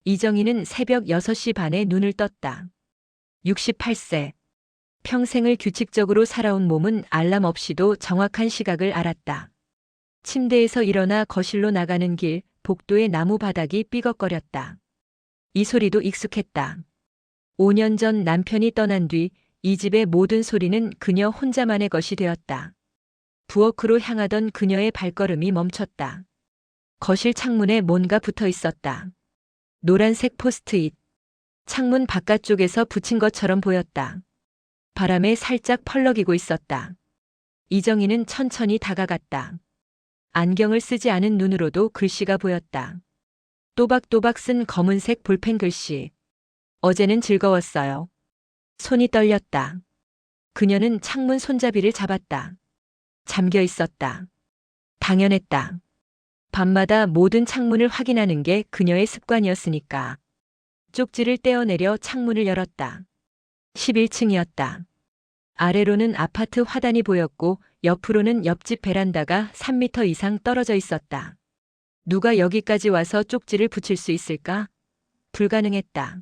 이정희는 새벽 6시 반에 눈을 떴다. 68세. 평생을 규칙적으로 살아온 몸은 알람 없이도 정확한 시각을 알았다. 침대에서 일어나 거실로 나가는 길, 복도의 나무 바닥이 삐걱거렸다. 이 소리도 익숙했다. 5년 전 남편이 떠난 뒤 이 집의 모든 소리는 그녀 혼자만의 것이 되었다. 부엌으로 향하던 그녀의 발걸음이 멈췄다. 거실 창문에 뭔가 붙어 있었다. 노란색 포스트잇. 창문 바깥쪽에서 붙인 것처럼 보였다. 바람에 살짝 펄럭이고 있었다. 이정희는 천천히 다가갔다. 안경을 쓰지 않은 눈으로도 글씨가 보였다. 또박또박 쓴 검은색 볼펜 글씨. 어제는 즐거웠어요. 손이 떨렸다. 그녀는 창문 손잡이를 잡았다. 잠겨 있었다. 당연했다. 밤마다 모든 창문을 확인하는 게 그녀의 습관이었으니까. 쪽지를 떼어내려 창문을 열었다. 11층이었다. 아래로는 아파트 화단이 보였고 옆으로는 옆집 베란다가 3m 이상 떨어져 있었다. 누가 여기까지 와서 쪽지를 붙일 수 있을까? 불가능했다.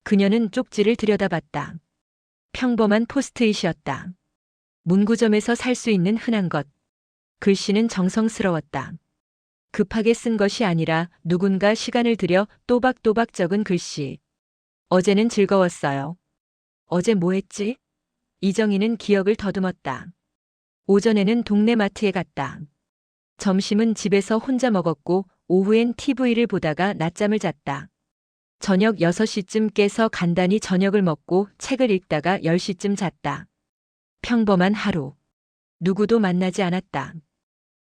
그녀는 쪽지를 들여다봤다. 평범한 포스트잇이었다. 문구점에서 살 수 있는 흔한 것. 글씨는 정성스러웠다. 급하게 쓴 것이 아니라 누군가 시간을 들여 또박또박 적은 글씨. 어제는 즐거웠어요. 어제 뭐 했지? 이정희는 기억을 더듬었다. 오전에는 동네 마트에 갔다. 점심은 집에서 혼자 먹었고 오후엔 TV를 보다가 낮잠을 잤다. 저녁 6시쯤 깨서 간단히 저녁을 먹고 책을 읽다가 10시쯤 잤다. 평범한 하루. 누구도 만나지 않았다.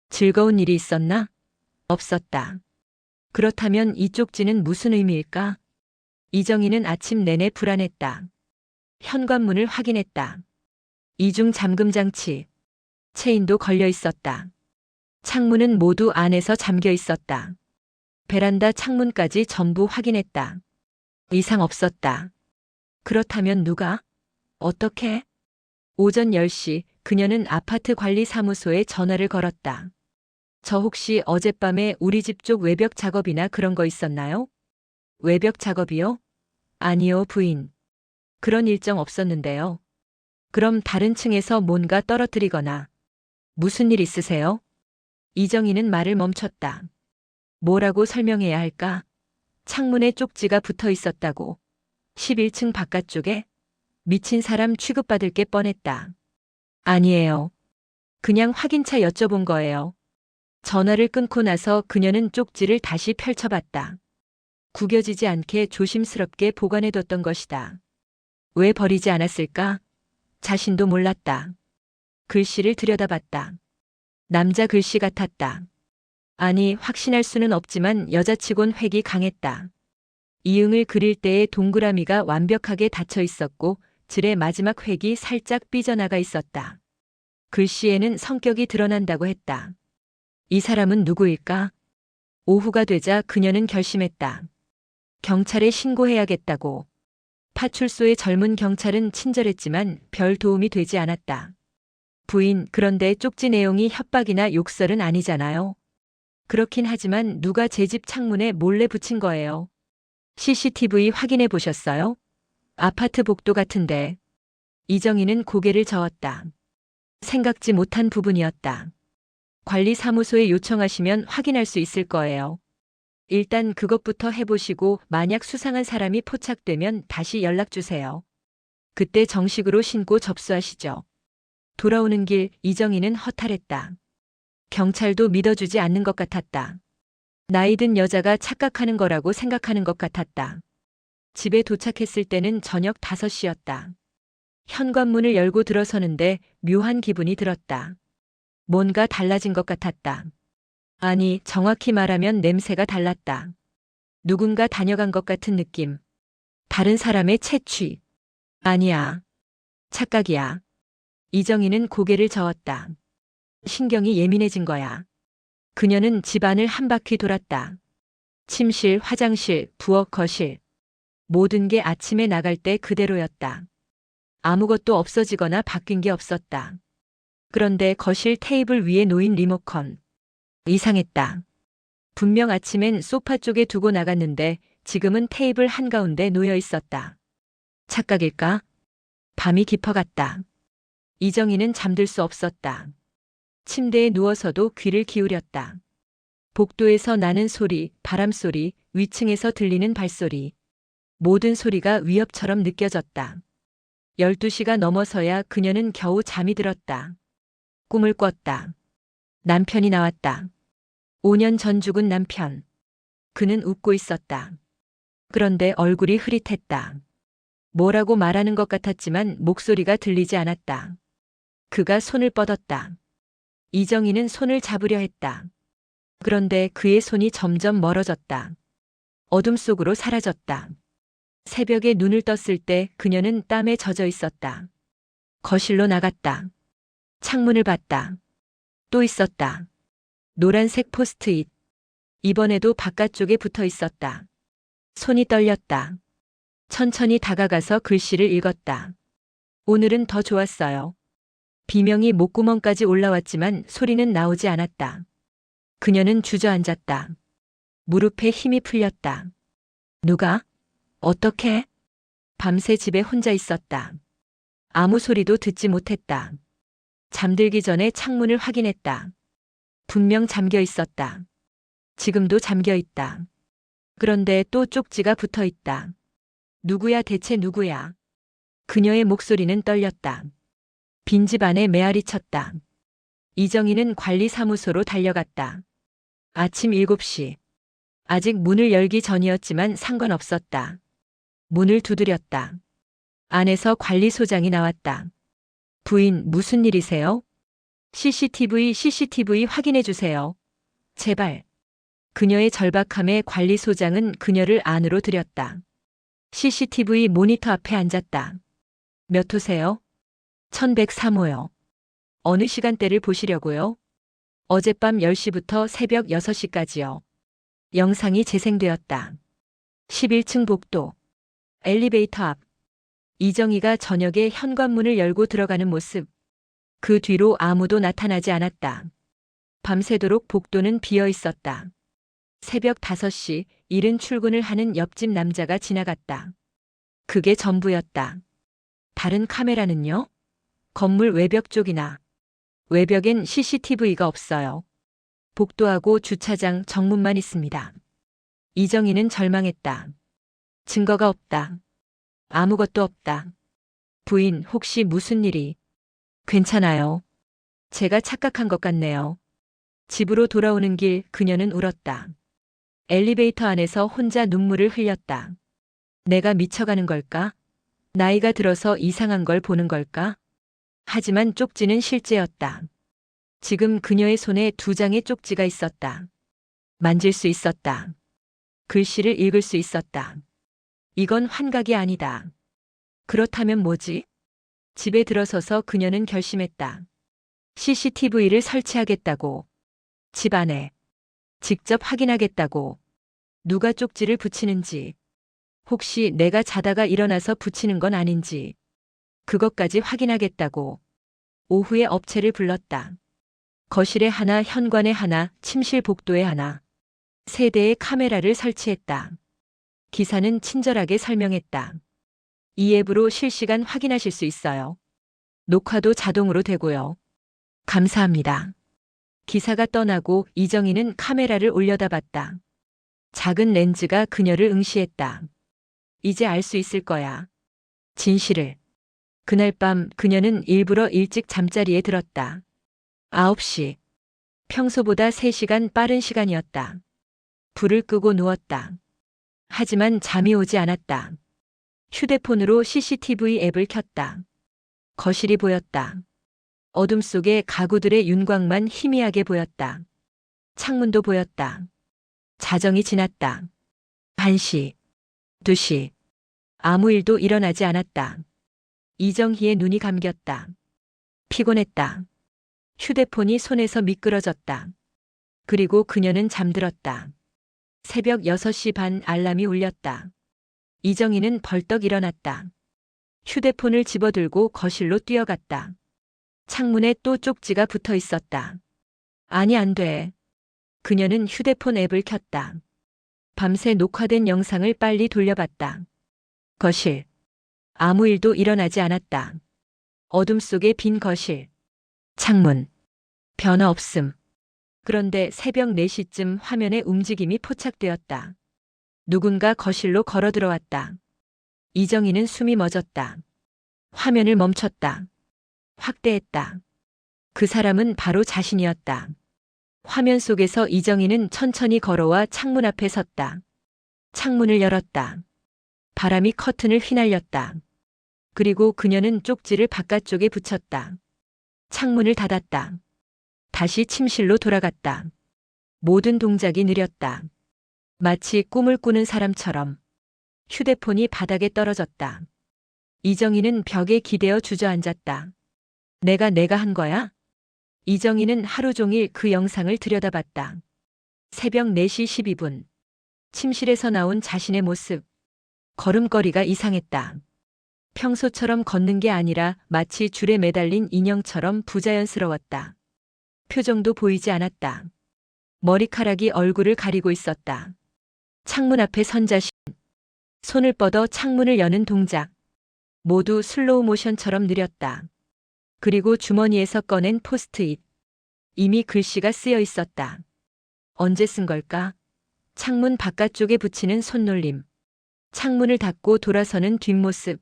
즐거운 일이 있었나? 없었다. 그렇다면 이 쪽지는 무슨 의미일까? 이정희는 아침 내내 불안했다. 현관문을 확인했다. 이중 잠금 장치. 체인도 걸려 있었다. 창문은 모두 안에서 잠겨 있었다. 베란다 창문까지 전부 확인했다. 이상 없었다. 그렇다면 누가? 어떻게? 오전 10시 그녀는 아파트 관리사무소에 전화를 걸었다. 저 혹시 어젯밤에 우리 집 쪽 외벽 작업이나 그런 거 있었나요? 외벽 작업이요? 아니요, 부인. 그런 일정 없었는데요. 그럼 다른 층에서 뭔가 떨어뜨리거나. 무슨 일 있으세요? 이정희는 말을 멈췄다. 뭐라고 설명해야 할까? 창문에 쪽지가 붙어 있었다고. 11층 바깥쪽에? 미친 사람 취급받을 게 뻔했다. 아니에요. 그냥 확인차 여쭤본 거예요. 전화를 끊고 나서 그녀는 쪽지를 다시 펼쳐봤다. 구겨지지 않게 조심스럽게 보관해뒀던 것이다. 왜 버리지 않았을까? 자신도 몰랐다. 글씨를 들여다봤다. 남자 글씨 같았다. 아니, 확신할 수는 없지만 여자치곤 획이 강했다. 이응을 그릴 때의 동그라미가 완벽하게 닫혀 있었고 질의 마지막 획이 살짝 삐져나가 있었다. 글씨에는 성격이 드러난다고 했다. 이 사람은 누구일까? 오후가 되자 그녀는 결심했다. 경찰에 신고해야겠다고. 파출소의 젊은 경찰은 친절했지만 별 도움이 되지 않았다. 부인, 그런데 쪽지 내용이 협박이나 욕설은 아니잖아요. 그렇긴 하지만 누가 제 집 창문에 몰래 붙인 거예요. CCTV 확인해 보셨어요? 아파트 복도 같은데. 이정희는 고개를 저었다. 생각지 못한 부분이었다. 관리사무소에 요청하시면 확인할 수 있을 거예요. 일단 그것부터 해보시고 만약 수상한 사람이 포착되면 다시 연락 주세요. 그때 정식으로 신고 접수하시죠. 돌아오는 길 이정희는 허탈했다. 경찰도 믿어주지 않는 것 같았다. 나이든 여자가 착각하는 거라고 생각하는 것 같았다. 집에 도착했을 때는 저녁 5시였다. 현관문을 열고 들어서는데 묘한 기분이 들었다. 뭔가 달라진 것 같았다. 아니, 정확히 말하면 냄새가 달랐다. 누군가 다녀간 것 같은 느낌. 다른 사람의 채취. 아니야. 착각이야. 이정희는 고개를 저었다. 신경이 예민해진 거야. 그녀는 집안을 한 바퀴 돌았다. 침실, 화장실, 부엌, 거실. 모든 게 아침에 나갈 때 그대로였다. 아무것도 없어지거나 바뀐 게 없었다. 그런데 거실 테이블 위에 놓인 리모컨. 이상했다. 분명 아침엔 소파 쪽에 두고 나갔는데 지금은 테이블 한가운데 놓여 있었다. 착각일까? 밤이 깊어갔다. 이정희는 잠들 수 없었다. 침대에 누워서도 귀를 기울였다. 복도에서 나는 소리, 바람소리, 위층에서 들리는 발소리. 모든 소리가 위협처럼 느껴졌다. 12시가 넘어서야 그녀는 겨우 잠이 들었다. 꿈을 꿨다. 남편이 나왔다. 5년 전 죽은 남편. 그는 웃고 있었다. 그런데 얼굴이 흐릿했다. 뭐라고 말하는 것 같았지만 목소리가 들리지 않았다. 그가 손을 뻗었다. 이정희는 손을 잡으려 했다. 그런데 그의 손이 점점 멀어졌다. 어둠 속으로 사라졌다. 새벽에 눈을 떴을 때 그녀는 땀에 젖어 있었다. 거실로 나갔다. 창문을 봤다. 또 있었다. 노란색 포스트잇. 이번에도 바깥쪽에 붙어 있었다. 손이 떨렸다. 천천히 다가가서 글씨를 읽었다. 오늘은 더 좋았어요. 비명이 목구멍까지 올라왔지만 소리는 나오지 않았다. 그녀는 주저앉았다. 무릎에 힘이 풀렸다. 누가? 어떻게? 밤새 집에 혼자 있었다. 아무 소리도 듣지 못했다. 잠들기 전에 창문을 확인했다. 분명 잠겨 있었다. 지금도 잠겨 있다. 그런데 또 쪽지가 붙어 있다. 누구야 대체 누구야? 그녀의 목소리는 떨렸다. 빈집 안에 메아리 쳤다. 이정희는 관리사무소로 달려갔다. 아침 7시. 아직 문을 열기 전이었지만 상관없었다. 문을 두드렸다. 안에서 관리소장이 나왔다. 부인, 무슨 일이세요? CCTV 확인해 주세요. 제발. 그녀의 절박함에 관리소장은 그녀를 안으로 들였다. CCTV 모니터 앞에 앉았다. 몇 호세요? 1103호요. 어느 시간대를 보시려고요? 어젯밤 10시부터 새벽 6시까지요. 영상이 재생되었다. 11층 복도. 엘리베이터 앞. 이정희가 저녁에 현관문을 열고 들어가는 모습. 그 뒤로 아무도 나타나지 않았다. 밤새도록 복도는 비어 있었다. 새벽 5시 이른 출근을 하는 옆집 남자가 지나갔다. 그게 전부였다. 다른 카메라는요? 건물 외벽 쪽이나. 외벽엔 CCTV가 없어요. 복도하고 주차장 정문만 있습니다. 이정희는 절망했다. 증거가 없다. 아무것도 없다. 부인, 혹시 무슨 일이? 괜찮아요. 제가 착각한 것 같네요. 집으로 돌아오는 길 그녀는 울었다. 엘리베이터 안에서 혼자 눈물을 흘렸다. 내가 미쳐가는 걸까? 나이가 들어서 이상한 걸 보는 걸까? 하지만 쪽지는 실제였다. 지금 그녀의 손에 2장의 쪽지가 있었다. 만질 수 있었다. 글씨를 읽을 수 있었다. 이건 환각이 아니다. 그렇다면 뭐지? 집에 들어서서 그녀는 결심했다. CCTV를 설치하겠다고. 집 안에. 직접 확인하겠다고. 누가 쪽지를 붙이는지. 혹시 내가 자다가 일어나서 붙이는 건 아닌지. 그것까지 확인하겠다고. 오후에 업체를 불렀다. 거실에 하나, 현관에 하나, 침실 복도에 하나. 3대의 카메라를 설치했다. 기사는 친절하게 설명했다. 이 앱으로 실시간 확인하실 수 있어요. 녹화도 자동으로 되고요. 감사합니다. 기사가 떠나고 이정희는 카메라를 올려다봤다. 작은 렌즈가 그녀를 응시했다. 이제 알 수 있을 거야. 진실을. 그날 밤 그녀는 일부러 일찍 잠자리에 들었다. 9시. 평소보다 3시간 빠른 시간이었다. 불을 끄고 누웠다. 하지만 잠이 오지 않았다. 휴대폰으로 CCTV 앱을 켰다. 거실이 보였다. 어둠 속에 가구들의 윤곽만 희미하게 보였다. 창문도 보였다. 자정이 지났다. 1시, 2시. 아무 일도 일어나지 않았다. 이정희의 눈이 감겼다. 피곤했다. 휴대폰이 손에서 미끄러졌다. 그리고 그녀는 잠들었다. 새벽 6시 반 알람이 울렸다. 이정희는 벌떡 일어났다. 휴대폰을 집어들고 거실로 뛰어갔다. 창문에 또 쪽지가 붙어 있었다. 아니, 안 돼. 그녀는 휴대폰 앱을 켰다. 밤새 녹화된 영상을 빨리 돌려봤다. 거실. 아무 일도 일어나지 않았다. 어둠 속의 빈 거실. 창문. 변화 없음. 그런데 새벽 4시쯤 화면에 움직임이 포착되었다. 누군가 거실로 걸어 들어왔다. 이정희는 숨이 멎었다. 화면을 멈췄다. 확대했다. 그 사람은 바로 자신이었다. 화면 속에서 이정희는 천천히 걸어와 창문 앞에 섰다. 창문을 열었다. 바람이 커튼을 휘날렸다. 그리고 그녀는 쪽지를 바깥쪽에 붙였다. 창문을 닫았다. 다시 침실로 돌아갔다. 모든 동작이 느렸다. 마치 꿈을 꾸는 사람처럼. 휴대폰이 바닥에 떨어졌다. 이정희는 벽에 기대어 주저앉았다. 내가 한 거야? 이정희는 하루 종일 그 영상을 들여다봤다. 새벽 4시 12분. 침실에서 나온 자신의 모습. 걸음걸이가 이상했다. 평소처럼 걷는 게 아니라 마치 줄에 매달린 인형처럼 부자연스러웠다. 표정도 보이지 않았다. 머리카락이 얼굴을 가리고 있었다. 창문 앞에 선 자신. 손을 뻗어 창문을 여는 동작. 모두 슬로우 모션처럼 느렸다. 그리고 주머니에서 꺼낸 포스트잇. 이미 글씨가 쓰여 있었다. 언제 쓴 걸까? 창문 바깥쪽에 붙이는 손놀림. 창문을 닫고 돌아서는 뒷모습.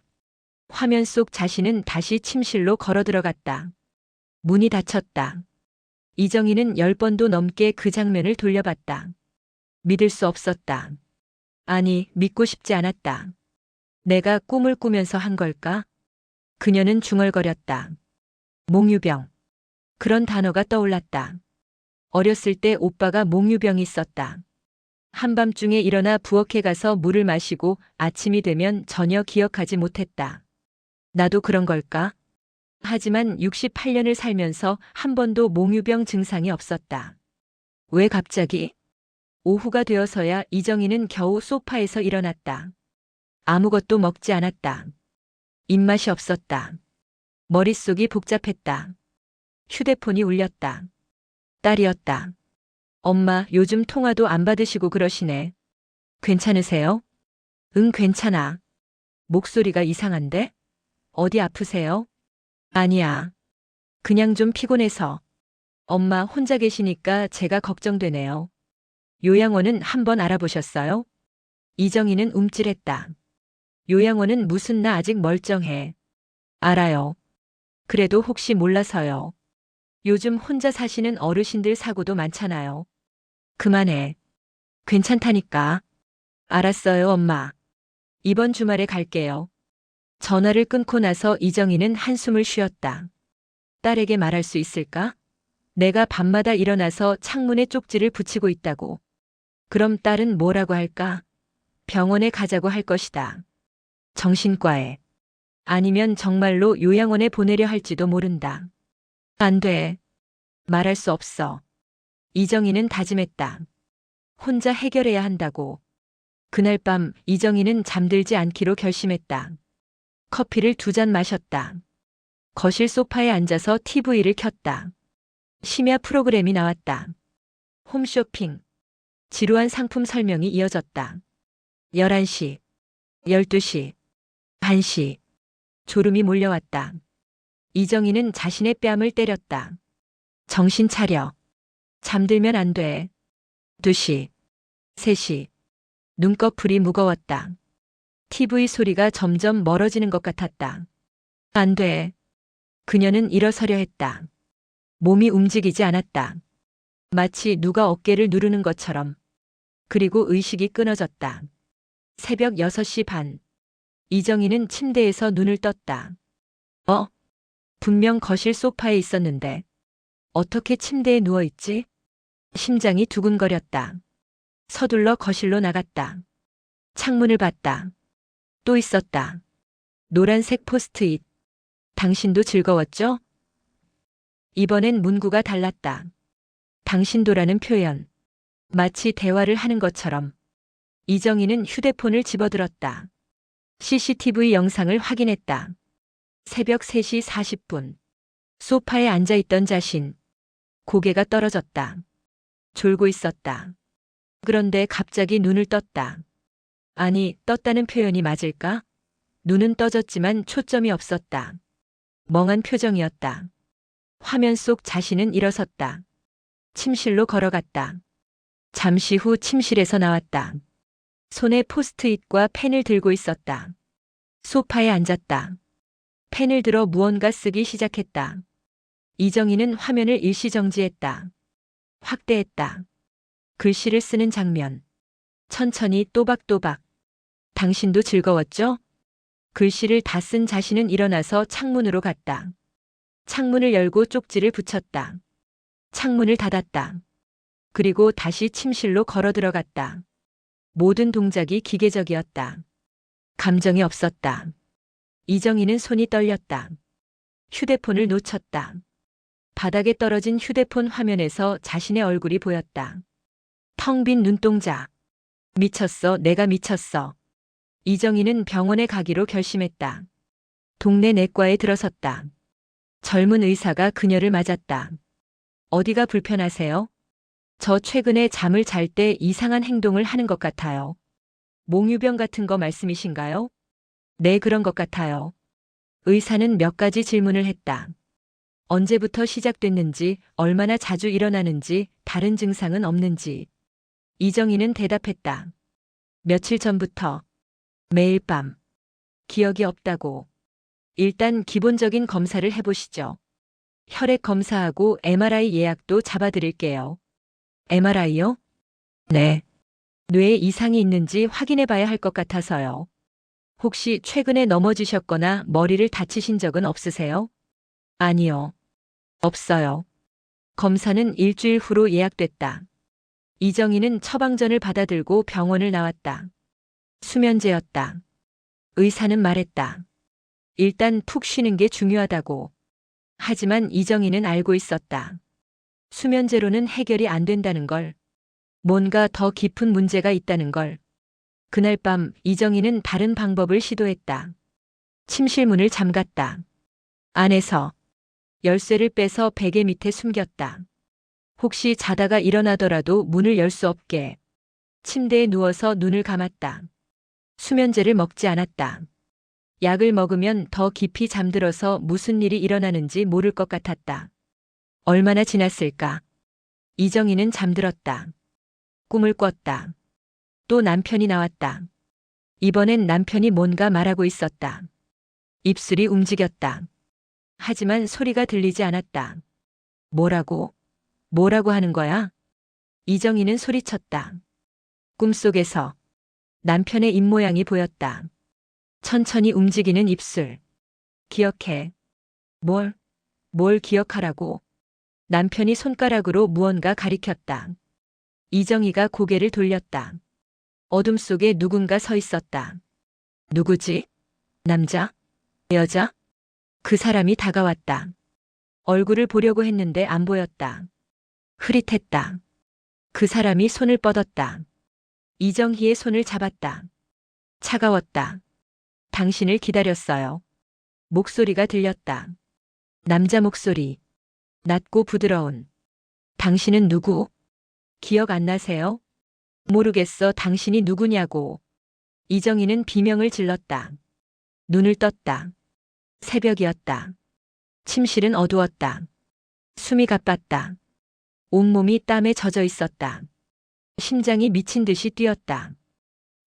화면 속 자신은 다시 침실로 걸어 들어갔다. 문이 닫혔다. 이정희는 10번도 넘게 그 장면을 돌려봤다. 믿을 수 없었다. 아니, 믿고 싶지 않았다. 내가 꿈을 꾸면서 한 걸까? 그녀는 중얼거렸다. 몽유병. 그런 단어가 떠올랐다. 어렸을 때 오빠가 몽유병이 있었다. 한밤중에 일어나 부엌에 가서 물을 마시고 아침이 되면 전혀 기억하지 못했다. 나도 그런 걸까? 하지만 68년을 살면서 한 번도 몽유병 증상이 없었다. 왜 갑자기? 오후가 되어서야 이정희는 겨우 소파에서 일어났다. 아무것도 먹지 않았다. 입맛이 없었다. 머릿속이 복잡했다. 휴대폰이 울렸다. 딸이었다. 엄마, 요즘 통화도 안 받으시고 그러시네. 괜찮으세요? 응, 괜찮아. 목소리가 이상한데? 어디 아프세요? 아니야. 그냥 좀 피곤해서. 엄마 혼자 계시니까 제가 걱정되네요. 요양원은 한번 알아보셨어요? 이정희는 움찔했다. 요양원은 무슨 나 아직 멀쩡해. 알아요. 그래도 혹시 몰라서요. 요즘 혼자 사시는 어르신들 사고도 많잖아요. 그만해. 괜찮다니까. 알았어요, 엄마. 이번 주말에 갈게요. 전화를 끊고 나서 이정희는 한숨을 쉬었다. 딸에게 말할 수 있을까? 내가 밤마다 일어나서 창문에 쪽지를 붙이고 있다고. 그럼 딸은 뭐라고 할까? 병원에 가자고 할 것이다. 정신과에. 아니면 정말로 요양원에 보내려 할지도 모른다. 안 돼. 말할 수 없어. 이정희는 다짐했다. 혼자 해결해야 한다고. 그날 밤 이정희는 잠들지 않기로 결심했다. 커피를 2잔 마셨다. 거실 소파에 앉아서 TV를 켰다. 심야 프로그램이 나왔다. 홈쇼핑. 지루한 상품 설명이 이어졌다. 11시, 12시, 1시. 졸음이 몰려왔다. 이정희는 자신의 뺨을 때렸다. 정신 차려. 잠들면 안 돼. 2시, 3시. 눈꺼풀이 무거웠다. TV 소리가 점점 멀어지는 것 같았다. 안 돼. 그녀는 일어서려 했다. 몸이 움직이지 않았다. 마치 누가 어깨를 누르는 것처럼. 그리고 의식이 끊어졌다. 새벽 6시 반. 이정희는 침대에서 눈을 떴다. 분명 거실 소파에 있었는데. 어떻게 침대에 누워있지? 심장이 두근거렸다. 서둘러 거실로 나갔다. 창문을 봤다. 또 있었다. 노란색 포스트잇. 당신도 즐거웠죠? 이번엔 문구가 달랐다. 당신도라는 표현. 마치 대화를 하는 것처럼. 이정희는 휴대폰을 집어들었다. CCTV 영상을 확인했다. 새벽 3시 40분. 소파에 앉아있던 자신. 고개가 떨어졌다. 졸고 있었다. 그런데 갑자기 눈을 떴다. 아니, 떴다는 표현이 맞을까? 눈은 떠졌지만 초점이 없었다. 멍한 표정이었다. 화면 속 자신은 일어섰다. 침실로 걸어갔다. 잠시 후 침실에서 나왔다. 손에 포스트잇과 펜을 들고 있었다. 소파에 앉았다. 펜을 들어 무언가 쓰기 시작했다. 이정희는 화면을 일시정지했다. 확대했다. 글씨를 쓰는 장면. 천천히 또박또박. 당신도 즐거웠죠? 글씨를 다 쓴 자신은 일어나서 창문으로 갔다. 창문을 열고 쪽지를 붙였다. 창문을 닫았다. 그리고 다시 침실로 걸어 들어갔다. 모든 동작이 기계적이었다. 감정이 없었다. 이정희는 손이 떨렸다. 휴대폰을 놓쳤다. 바닥에 떨어진 휴대폰 화면에서 자신의 얼굴이 보였다. 텅 빈 눈동자. 미쳤어, 내가 미쳤어. 이정희는 병원에 가기로 결심했다. 동네 내과에 들어섰다. 젊은 의사가 그녀를 맞았다. 어디가 불편하세요? 저 최근에 잠을 잘 때 이상한 행동을 하는 것 같아요. 몽유병 같은 거 말씀이신가요? 네, 그런 것 같아요. 의사는 몇 가지 질문을 했다. 언제부터 시작됐는지, 얼마나 자주 일어나는지, 다른 증상은 없는지. 이정희는 대답했다. 며칠 전부터. 매일 밤. 기억이 없다고. 일단 기본적인 검사를 해보시죠. 혈액 검사하고 MRI 예약도 잡아드릴게요. MRI요? 네. 뇌에 이상이 있는지 확인해 봐야 할 것 같아서요. 혹시 최근에 넘어지셨거나 머리를 다치신 적은 없으세요? 아니요. 없어요. 검사는 일주일 후로 예약됐다. 이정희는 처방전을 받아들고 병원을 나왔다. 수면제였다. 의사는 말했다. 일단 푹 쉬는 게 중요하다고. 하지만 이정희는 알고 있었다. 수면제로는 해결이 안 된다는 걸. 뭔가 더 깊은 문제가 있다는 걸. 그날 밤 이정희는 다른 방법을 시도했다. 침실 문을 잠갔다. 안에서 열쇠를 빼서 베개 밑에 숨겼다. 혹시 자다가 일어나더라도 문을 열 수 없게. 침대에 누워서 눈을 감았다. 수면제를 먹지 않았다. 약을 먹으면 더 깊이 잠들어서 무슨 일이 일어나는지 모를 것 같았다. 얼마나 지났을까? 이정희는 잠들었다. 꿈을 꿨다. 또 남편이 나왔다. 이번엔 남편이 뭔가 말하고 있었다. 입술이 움직였다. 하지만 소리가 들리지 않았다. 뭐라고? 뭐라고 하는 거야? 이정희는 소리쳤다. 꿈속에서 남편의 입모양이 보였다. 천천히 움직이는 입술. 기억해. 뭘 기억하라고? 남편이 손가락으로 무언가 가리켰다. 이정희가 고개를 돌렸다. 어둠 속에 누군가 서 있었다. 누구지? 남자? 여자? 그 사람이 다가왔다. 얼굴을 보려고 했는데 안 보였다. 흐릿했다. 그 사람이 손을 뻗었다. 이정희의 손을 잡았다. 차가웠다. 당신을 기다렸어요. 목소리가 들렸다. 남자 목소리. 낮고 부드러운. 당신은 누구? 기억 안 나세요? 모르겠어. 당신이 누구냐고. 이정희는 비명을 질렀다. 눈을 떴다. 새벽이었다. 침실은 어두웠다. 숨이 가빴다. 온몸이 땀에 젖어 있었다. 심장이 미친 듯이 뛰었다.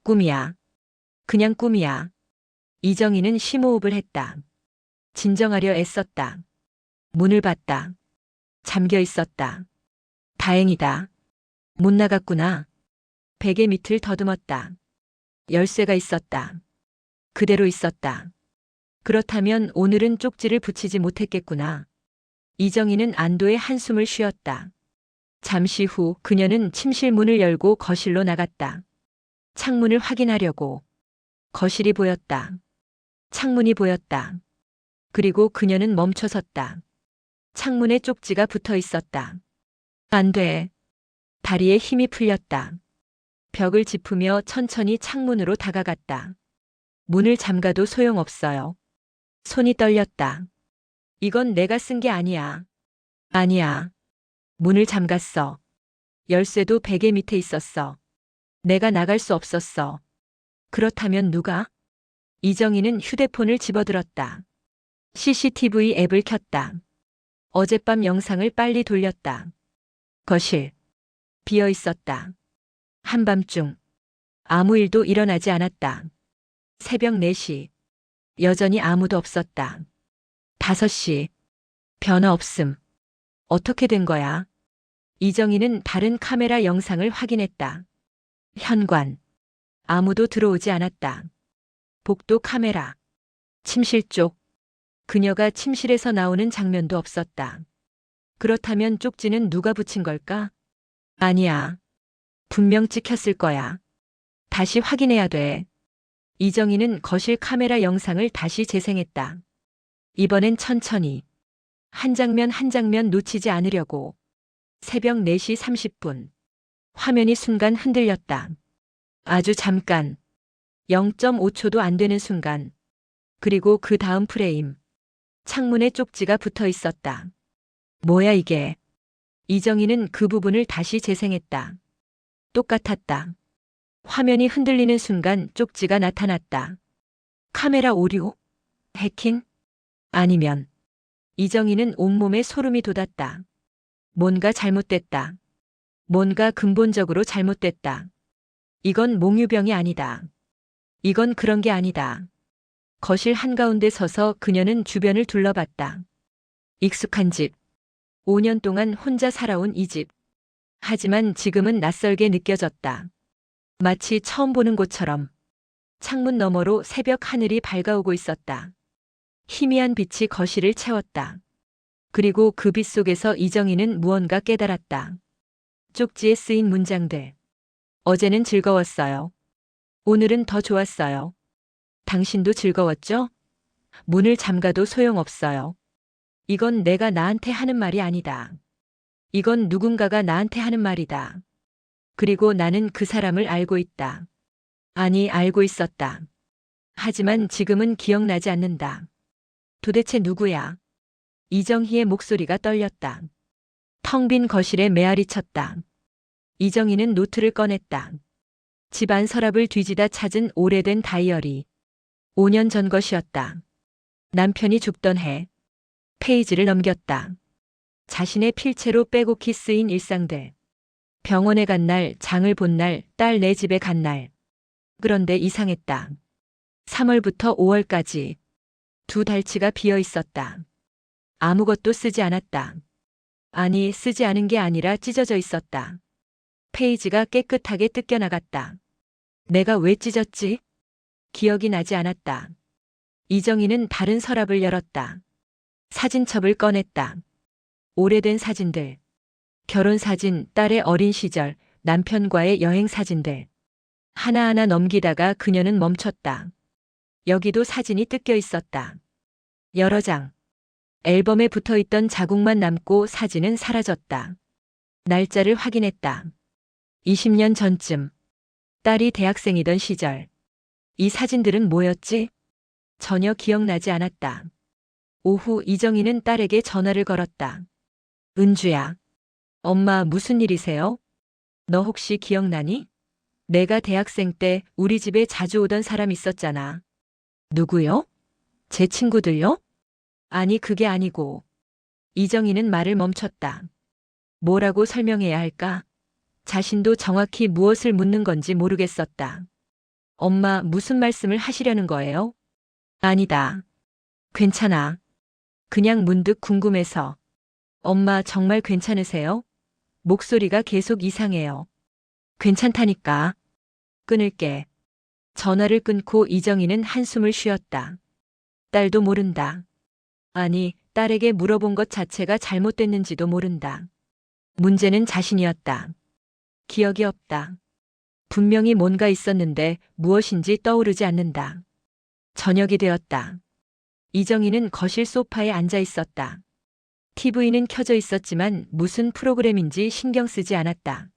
꿈이야. 그냥 꿈이야. 이정희는 심호흡을 했다. 진정하려 애썼다. 문을 봤다. 잠겨 있었다. 다행이다. 못 나갔구나. 베개 밑을 더듬었다. 열쇠가 있었다. 그대로 있었다. 그렇다면 오늘은 쪽지를 붙이지 못했겠구나. 이정희는 안도의 한숨을 쉬었다. 잠시 후 그녀는 침실 문을 열고 거실로 나갔다. 창문을 확인하려고. 거실이 보였다. 창문이 보였다. 그리고 그녀는 멈춰섰다. 창문에 쪽지가 붙어 있었다. 안 돼. 다리에 힘이 풀렸다. 벽을 짚으며 천천히 창문으로 다가갔다. 문을 잠가도 소용없어요. 손이 떨렸다. 이건 내가 쓴 게 아니야. 아니야. 문을 잠갔어. 열쇠도 베개 밑에 있었어. 내가 나갈 수 없었어. 그렇다면 누가? 이정희는 휴대폰을 집어들었다. CCTV 앱을 켰다. 어젯밤 영상을 빨리 돌렸다. 거실. 비어 있었다. 한밤중. 아무 일도 일어나지 않았다. 새벽 4시. 여전히 아무도 없었다. 5시. 변화 없음. 어떻게 된 거야? 이정희는 다른 카메라 영상을 확인했다. 현관. 아무도 들어오지 않았다. 복도 카메라. 침실 쪽. 그녀가 침실에서 나오는 장면도 없었다. 그렇다면 쪽지는 누가 붙인 걸까? 아니야. 분명 찍혔을 거야. 다시 확인해야 돼. 이정희는 거실 카메라 영상을 다시 재생했다. 이번엔 천천히. 한 장면 한 장면 놓치지 않으려고. 새벽 4시 30분. 화면이 순간 흔들렸다. 아주 잠깐. 0.5초도 안 되는 순간. 그리고 그 다음 프레임. 창문에 쪽지가 붙어 있었다. 뭐야 이게? 이정희는 그 부분을 다시 재생했다. 똑같았다. 화면이 흔들리는 순간 쪽지가 나타났다. 카메라 오류? 해킹? 아니면. 이정희는 온몸에 소름이 돋았다. 뭔가 잘못됐다. 뭔가 근본적으로 잘못됐다. 이건 몽유병이 아니다. 이건 그런 게 아니다. 거실 한가운데 서서 그녀는 주변을 둘러봤다. 익숙한 집. 5년 동안 혼자 살아온 이 집. 하지만 지금은 낯설게 느껴졌다. 마치 처음 보는 곳처럼. 창문 너머로 새벽 하늘이 밝아오고 있었다. 희미한 빛이 거실을 채웠다. 그리고 그 빛 속에서 이정희는 무언가 깨달았다. 쪽지에 쓰인 문장들. 어제는 즐거웠어요. 오늘은 더 좋았어요. 당신도 즐거웠죠? 문을 잠가도 소용없어요. 이건 내가 나한테 하는 말이 아니다. 이건 누군가가 나한테 하는 말이다. 그리고 나는 그 사람을 알고 있다. 아니, 알고 있었다. 하지만 지금은 기억나지 않는다. 도대체 누구야? 이정희의 목소리가 떨렸다. 텅 빈 거실에 메아리 쳤다. 이정희는 노트를 꺼냈다. 집안 서랍을 뒤지다 찾은 오래된 다이어리. 5년 전 것이었다. 남편이 죽던 해. 페이지를 넘겼다. 자신의 필체로 빼곡히 쓰인 일상들. 병원에 간 날, 장을 본 날, 딸 내 집에 간 날. 그런데 이상했다. 3월부터 5월까지 2달치가 비어 있었다. 아무것도 쓰지 않았다. 아니, 쓰지 않은 게 아니라 찢어져 있었다. 페이지가 깨끗하게 뜯겨나갔다. 내가 왜 찢었지? 기억이 나지 않았다. 이정희는 다른 서랍을 열었다. 사진첩을 꺼냈다. 오래된 사진들. 결혼 사진, 딸의 어린 시절, 남편과의 여행 사진들. 하나하나 넘기다가 그녀는 멈췄다. 여기도 사진이 뜯겨 있었다. 여러 장. 앨범에 붙어 있던 자국만 남고 사진은 사라졌다. 날짜를 확인했다. 20년 전쯤. 딸이 대학생이던 시절. 이 사진들은 뭐였지? 전혀 기억나지 않았다. 오후 이정희는 딸에게 전화를 걸었다. 은주야. 엄마 무슨 일이세요? 너 혹시 기억나니? 내가 대학생 때 우리 집에 자주 오던 사람 있었잖아. 누구요? 제 친구들요? 아니, 그게 아니고. 이정희는 말을 멈췄다. 뭐라고 설명해야 할까? 자신도 정확히 무엇을 묻는 건지 모르겠었다. 엄마, 무슨 말씀을 하시려는 거예요? 아니다. 괜찮아. 그냥 문득 궁금해서. 엄마, 정말 괜찮으세요? 목소리가 계속 이상해요. 괜찮다니까. 끊을게. 전화를 끊고 이정희는 한숨을 쉬었다. 딸도 모른다. 아니, 딸에게 물어본 것 자체가 잘못됐는지도 모른다. 문제는 자신이었다. 기억이 없다. 분명히 뭔가 있었는데 무엇인지 떠오르지 않는다. 저녁이 되었다. 이정희는 거실 소파에 앉아 있었다. TV는 켜져 있었지만 무슨 프로그램인지 신경 쓰지 않았다.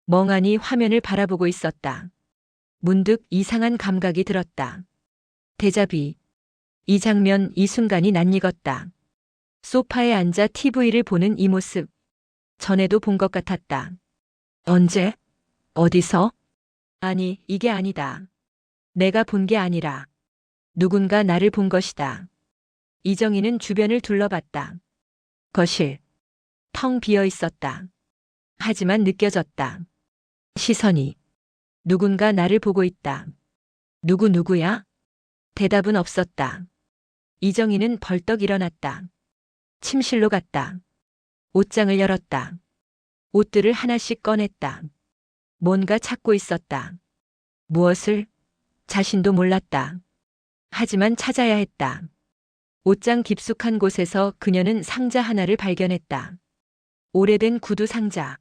멍하니 화면을 바라보고 있었다. 문득 이상한 감각이 들었다. 데자비. 이 장면, 이 순간이 낯익었다. 소파에 앉아 TV를 보는 이 모습. 전에도 본 것 같았다. 언제? 어디서? 아니, 이게 아니다. 내가 본 게 아니라 누군가 나를 본 것이다. 이정희는 주변을 둘러봤다. 거실. 텅 비어 있었다. 하지만 느껴졌다. 시선이. 누군가 나를 보고 있다. 누구야? 대답은 없었다. 이정희는 벌떡 일어났다. 침실로 갔다. 옷장을 열었다. 옷들을 하나씩 꺼냈다. 뭔가 찾고 있었다. 무엇을? 자신도 몰랐다. 하지만 찾아야 했다. 옷장 깊숙한 곳에서 그녀는 상자 하나를 발견했다. 오래된 구두 상자.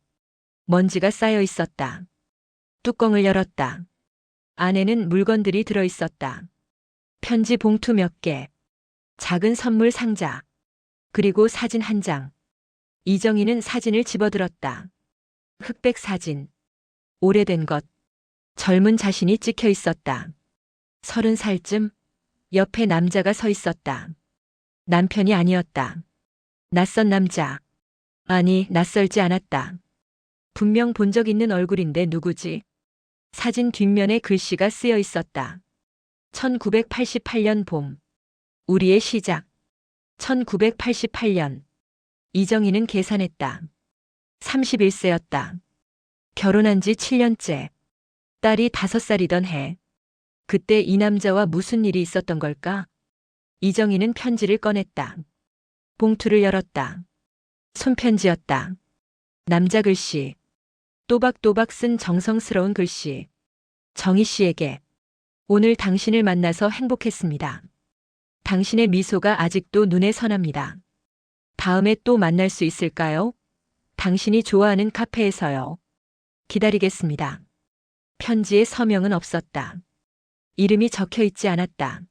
먼지가 쌓여 있었다. 뚜껑을 열었다. 안에는 물건들이 들어 있었다. 편지 봉투 몇 개, 작은 선물 상자, 그리고 사진 한 장. 이정희는 사진을 집어들었다. 흑백 사진. 오래된 것. 젊은 자신이 찍혀 있었다. 30살쯤 옆에 남자가 서 있었다. 남편이 아니었다. 낯선 남자. 아니, 낯설지 않았다. 분명 본 적 있는 얼굴인데 누구지? 사진 뒷면에 글씨가 쓰여 있었다. 1988년 봄. 우리의 시작. 1988년. 이정희는 계산했다. 31세였다. 결혼한 지 7년째. 딸이 5살이던 해. 그때 이 남자와 무슨 일이 있었던 걸까? 이정희는 편지를 꺼냈다. 봉투를 열었다. 손편지였다. 남자 글씨. 또박또박 쓴 정성스러운 글씨. 정희 씨에게. 오늘 당신을 만나서 행복했습니다. 당신의 미소가 아직도 눈에 선합니다. 다음에 또 만날 수 있을까요? 당신이 좋아하는 카페에서요. 기다리겠습니다. 편지에 서명은 없었다. 이름이 적혀 있지 않았다.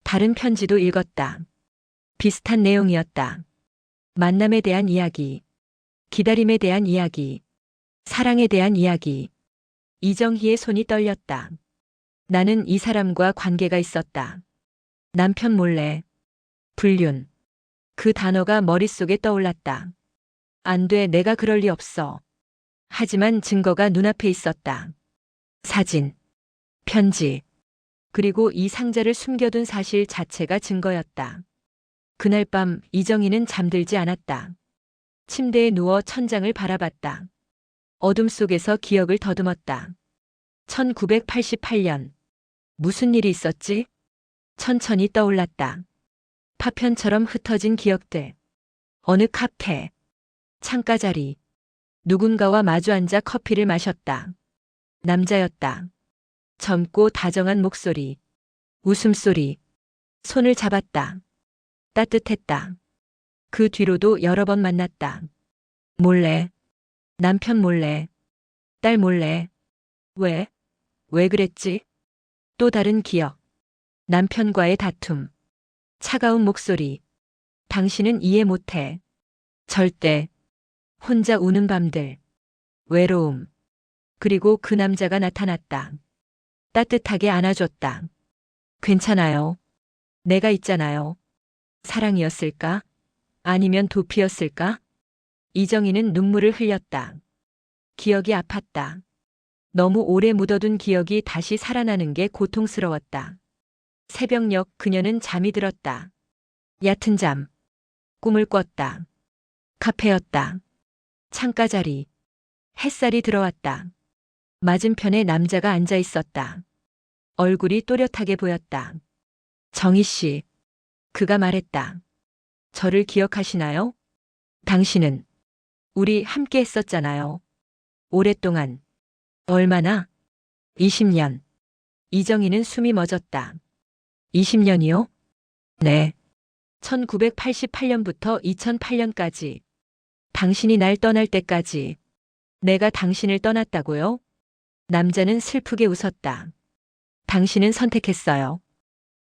다른 편지도 읽었다. 비슷한 내용이었다. 만남에 대한 이야기, 기다림에 대한 이야기, 사랑에 대한 이야기. 이정희의 손이 떨렸다. 나는 이 사람과 관계가 있었다. 남편 몰래. 불륜. 그 단어가 머릿속에 떠올랐다. 안 돼, 내가 그럴 리 없어. 하지만 증거가 눈앞에 있었다. 사진, 편지, 그리고 이 상자를 숨겨둔 사실 자체가 증거였다. 그날 밤 이정희는 잠들지 않았다. 침대에 누워 천장을 바라봤다. 어둠 속에서 기억을 더듬었다. 1988년. 무슨 일이 있었지? 천천히 떠올랐다. 파편처럼 흩어진 기억들. 어느 카페. 창가 자리. 누군가와 마주 앉아 커피를 마셨다. 남자였다. 젊고 다정한 목소리. 웃음소리. 손을 잡았다. 따뜻했다. 그 뒤로도 여러 번 만났다. 몰래. 남편 몰래. 딸 몰래. 왜? 왜 그랬지? 또 다른 기억. 남편과의 다툼. 차가운 목소리. 당신은 이해 못해. 절대. 혼자 우는 밤들. 외로움. 그리고 그 남자가 나타났다. 따뜻하게 안아줬다. 괜찮아요. 내가 있잖아요. 사랑이었을까? 아니면 도피였을까? 이정희는 눈물을 흘렸다. 기억이 아팠다. 너무 오래 묻어둔 기억이 다시 살아나는 게 고통스러웠다. 새벽녘 그녀는 잠이 들었다. 얕은 잠. 꿈을 꿨다. 카페였다. 창가 자리. 햇살이 들어왔다. 맞은편에 남자가 앉아 있었다. 얼굴이 또렷하게 보였다. 정희 씨. 그가 말했다. 저를 기억하시나요? 당신은 우리 함께 했었잖아요. 오랫동안. 얼마나? 20년. 이정희는 숨이 멎었다. 20년이요? 네. 1988년부터 2008년까지. 당신이 날 떠날 때까지. 내가 당신을 떠났다고요? 남자는 슬프게 웃었다. 당신은 선택했어요.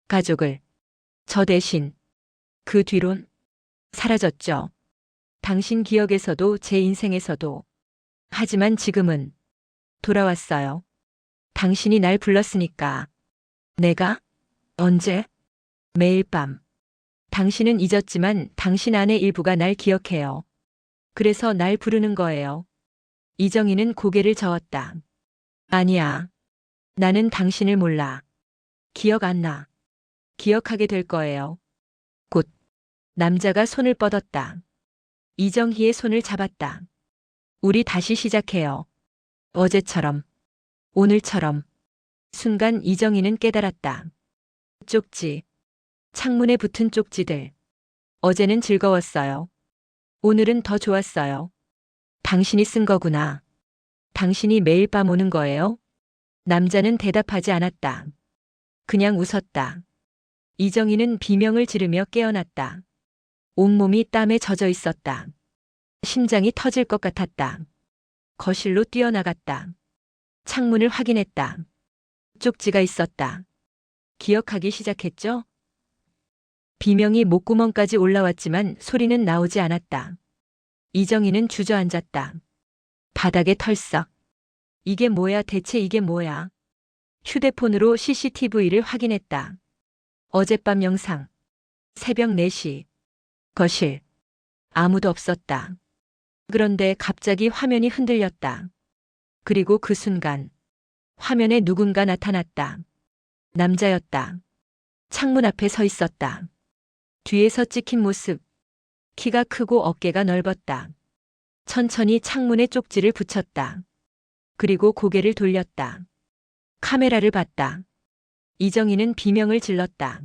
가족을. 저 대신. 그 뒤론 사라졌죠. 당신 기억에서도 제 인생에서도. 하지만 지금은 돌아왔어요. 당신이 날 불렀으니까. 내가? 언제? 매일 밤. 당신은 잊었지만 당신 안의 일부가 날 기억해요. 그래서 날 부르는 거예요. 이정희는 고개를 저었다. 아니야. 나는 당신을 몰라. 기억 안 나. 기억하게 될 거예요. 곧. 남자가 손을 뻗었다. 이정희의 손을 잡았다. 우리 다시 시작해요. 어제처럼. 오늘처럼. 순간 이정희는 깨달았다. 쪽지. 창문에 붙은 쪽지들. 어제는 즐거웠어요. 오늘은 더 좋았어요. 당신이 쓴 거구나. 당신이 매일 밤 오는 거예요? 남자는 대답하지 않았다. 그냥 웃었다. 이정희는 비명을 지르며 깨어났다. 온몸이 땀에 젖어 있었다. 심장이 터질 것 같았다. 거실로 뛰어나갔다. 창문을 확인했다. 쪽지가 있었다. 기억하기 시작했죠? 비명이 목구멍까지 올라왔지만 소리는 나오지 않았다. 이정희는 주저앉았다. 바닥에 털썩. 이게 뭐야, 대체 이게 뭐야? 휴대폰으로 CCTV를 확인했다. 어젯밤 영상. 새벽 4시. 거실. 아무도 없었다. 그런데 갑자기 화면이 흔들렸다. 그리고 그 순간 화면에 누군가 나타났다. 남자였다. 창문 앞에 서 있었다. 뒤에서 찍힌 모습. 키가 크고 어깨가 넓었다. 천천히 창문에 쪽지를 붙였다. 그리고 고개를 돌렸다. 카메라를 봤다. 이정희는 비명을 질렀다.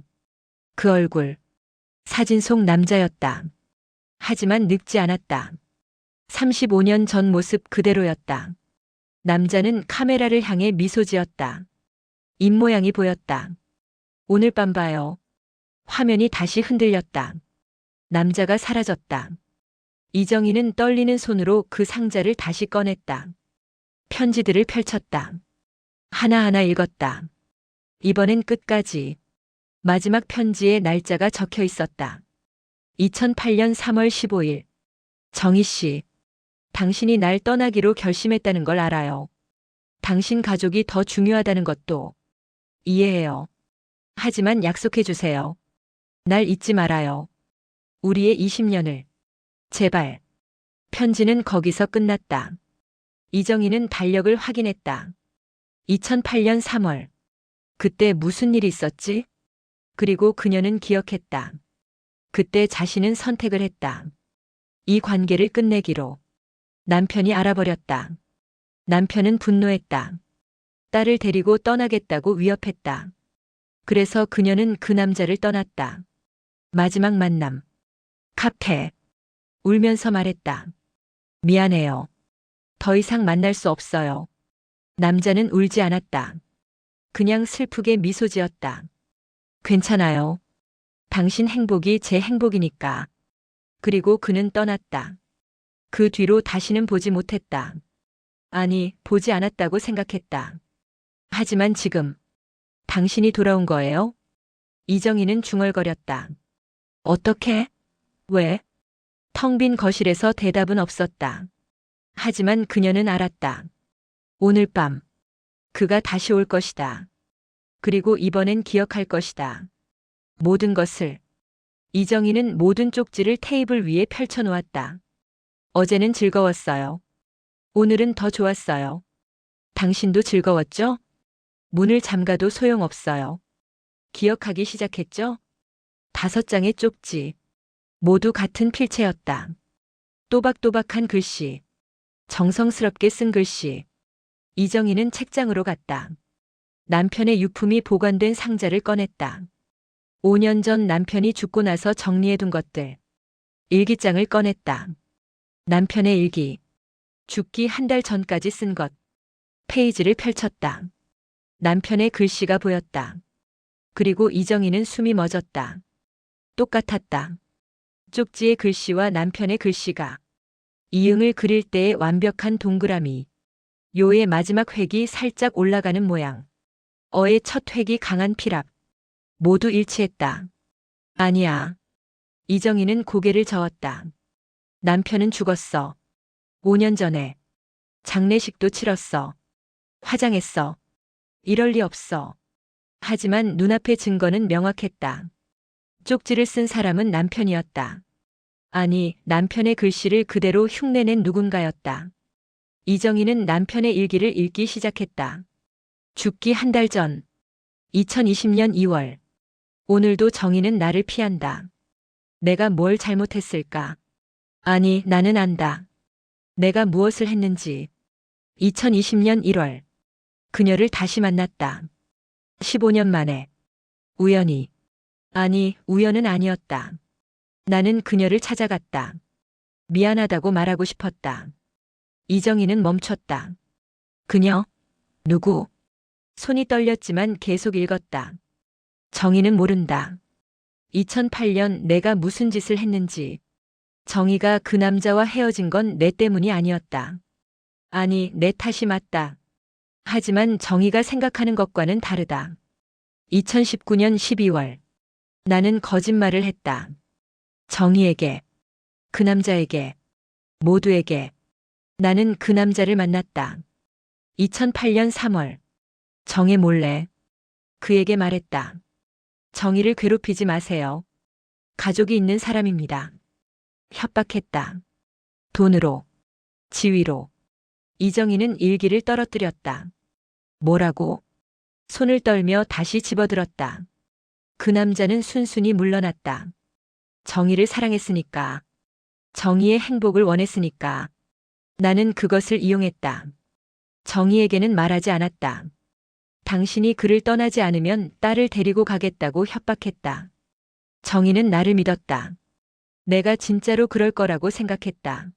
그 얼굴. 사진 속 남자였다. 하지만 늙지 않았다. 35년 전 모습 그대로였다. 남자는 카메라를 향해 미소 지었다. 입모양이 보였다. 오늘 밤 봐요. 화면이 다시 흔들렸다. 남자가 사라졌다. 이정희는 떨리는 손으로 그 상자를 다시 꺼냈다. 편지들을 펼쳤다. 하나하나 읽었다. 이번엔 끝까지. 마지막 편지에 날짜가 적혀 있었다. 2008년 3월 15일. 정희 씨. 당신이 날 떠나기로 결심했다는 걸 알아요. 당신 가족이 더 중요하다는 것도 이해해요. 하지만 약속해 주세요. 날 잊지 말아요. 우리의 20년을. 제발. 편지는 거기서 끝났다. 이정희는 달력을 확인했다. 2008년 3월. 그때 무슨 일이 있었지? 그리고 그녀는 기억했다. 그때 자신은 선택을 했다. 이 관계를 끝내기로. 남편이 알아버렸다. 남편은 분노했다. 딸을 데리고 떠나겠다고 위협했다. 그래서 그녀는 그 남자를 떠났다. 마지막 만남. 카페. 울면서 말했다. 미안해요. 더 이상 만날 수 없어요. 남자는 울지 않았다. 그냥 슬프게 미소 지었다. 괜찮아요. 당신 행복이 제 행복이니까. 그리고 그는 떠났다. 그 뒤로 다시는 보지 못했다. 아니, 보지 않았다고 생각했다. 하지만 지금 당신이 돌아온 거예요? 이정희는 중얼거렸다. 어떻게? 왜? 텅 빈 거실에서 대답은 없었다. 하지만 그녀는 알았다. 오늘 밤 그가 다시 올 것이다. 그리고 이번엔 기억할 것이다. 모든 것을. 이정희는 모든 쪽지를 테이블 위에 펼쳐놓았다. 어제는 즐거웠어요. 오늘은 더 좋았어요. 당신도 즐거웠죠? 문을 잠가도 소용없어요. 기억하기 시작했죠? 5장의 쪽지. 모두 같은 필체였다. 또박또박한 글씨. 정성스럽게 쓴 글씨. 이정희는 책장으로 갔다. 남편의 유품이 보관된 상자를 꺼냈다. 5년 전 남편이 죽고 나서 정리해둔 것들. 일기장을 꺼냈다. 남편의 일기. 죽기 한 달 전까지 쓴 것. 페이지를 펼쳤다. 남편의 글씨가 보였다. 그리고 이정희는 숨이 멎었다. 똑같았다. 쪽지의 글씨와 남편의 글씨가. 이응을 그릴 때의 완벽한 동그라미. 요의 마지막 획이 살짝 올라가는 모양. 어의 첫 획이 강한 피랍. 모두 일치했다. 아니야. 이정희는 고개를 저었다. 남편은 죽었어. 5년 전에. 장례식도 치렀어. 화장했어. 이럴 리 없어. 하지만 눈앞의 증거는 명확했다. 쪽지를 쓴 사람은 남편이었다. 아니, 남편의 글씨를 그대로 흉내낸 누군가였다. 이정희는 남편의 일기를 읽기 시작했다. 죽기 한 달 전. 2020년 2월. 오늘도 정희는 나를 피한다. 내가 뭘 잘못했을까? 아니, 나는 안다. 내가 무엇을 했는지. 2020년 1월. 그녀를 다시 만났다. 15년 만에. 우연히. 아니, 우연은 아니었다. 나는 그녀를 찾아갔다. 미안하다고 말하고 싶었다. 이정희는 멈췄다. 그녀? 누구? 손이 떨렸지만 계속 읽었다. 정희는 모른다. 2008년 내가 무슨 짓을 했는지. 정희가 그 남자와 헤어진 건 내 때문이 아니었다. 아니, 내 탓이 맞다. 하지만 정희가 생각하는 것과는 다르다. 2019년 12월. 나는 거짓말을 했다. 정희에게, 그 남자에게, 모두에게. 나는 그 남자를 만났다. 2008년 3월. 정혜 몰래 그에게 말했다. 정희를 괴롭히지 마세요. 가족이 있는 사람입니다. 협박했다. 돈으로, 지위로. 이정희는 일기를 떨어뜨렸다. 뭐라고? 손을 떨며 다시 집어들었다. 그 남자는 순순히 물러났다. 정희를 사랑했으니까. 정희의 행복을 원했으니까. 나는 그것을 이용했다. 정희에게는 말하지 않았다. 당신이 그를 떠나지 않으면 딸을 데리고 가겠다고 협박했다. 정희는 나를 믿었다. 내가 진짜로 그럴 거라고 생각했다.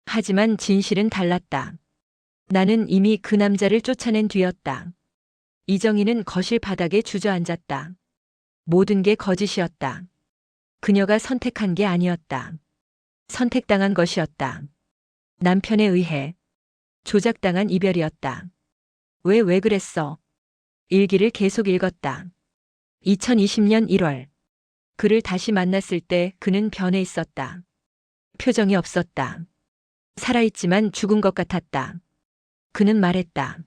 하지만 진실은 달랐다. 나는 이미 그 남자를 쫓아낸 뒤였다. 이정희는 거실 바닥에 주저앉았다. 모든 게 거짓이었다. 그녀가 선택한 게 아니었다. 선택당한 것이었다. 남편에 의해 조작당한 이별이었다. 왜 그랬어? 일기를 계속 읽었다. 2020년 1월. 그를 다시 만났을 때 그는 변해 있었다. 표정이 없었다. 살아있지만 죽은 것 같았다. 그는 말했다.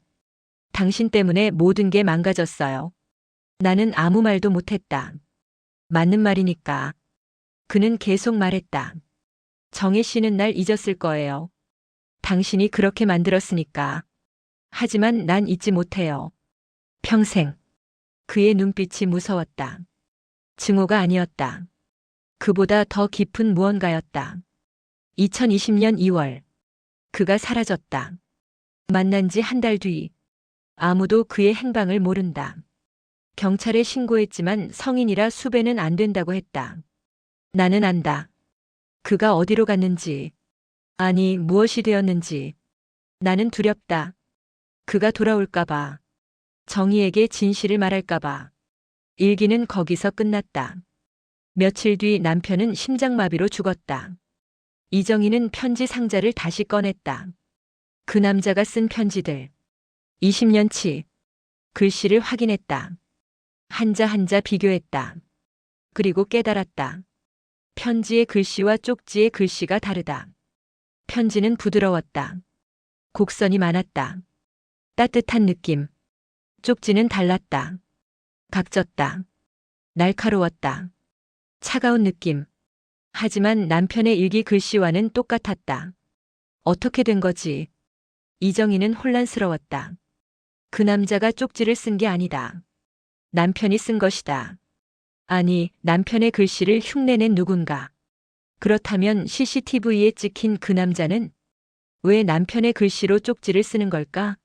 당신 때문에 모든 게 망가졌어요. 나는 아무 말도 못했다. 맞는 말이니까. 그는 계속 말했다. 정혜 씨는 날 잊었을 거예요. 당신이 그렇게 만들었으니까. 하지만 난 잊지 못해요. 평생. 그의 눈빛이 무서웠다. 증오가 아니었다. 그보다 더 깊은 무언가였다. 2020년 2월. 그가 사라졌다. 만난 지 한 달 뒤. 아무도 그의 행방을 모른다. 경찰에 신고했지만 성인이라 수배는 안 된다고 했다. 나는 안다. 그가 어디로 갔는지. 아니, 무엇이 되었는지. 나는 두렵다. 그가 돌아올까봐. 정희에게 진실을 말할까봐. 일기는 거기서 끝났다. 며칠 뒤 남편은 심장마비로 죽었다. 이정희는 편지 상자를 다시 꺼냈다. 그 남자가 쓴 편지들. 20년치. 글씨를 확인했다. 한자 한자 비교했다. 그리고 깨달았다. 편지의 글씨와 쪽지의 글씨가 다르다. 편지는 부드러웠다. 곡선이 많았다. 따뜻한 느낌. 쪽지는 달랐다. 각졌다. 날카로웠다. 차가운 느낌. 하지만 남편의 일기 글씨와는 똑같았다. 어떻게 된 거지? 이정희는 혼란스러웠다. 그 남자가 쪽지를 쓴 게 아니다. 남편이 쓴 것이다. 아니, 남편의 글씨를 흉내낸 누군가. 그렇다면 CCTV에 찍힌 그 남자는 왜 남편의 글씨로 쪽지를 쓰는 걸까?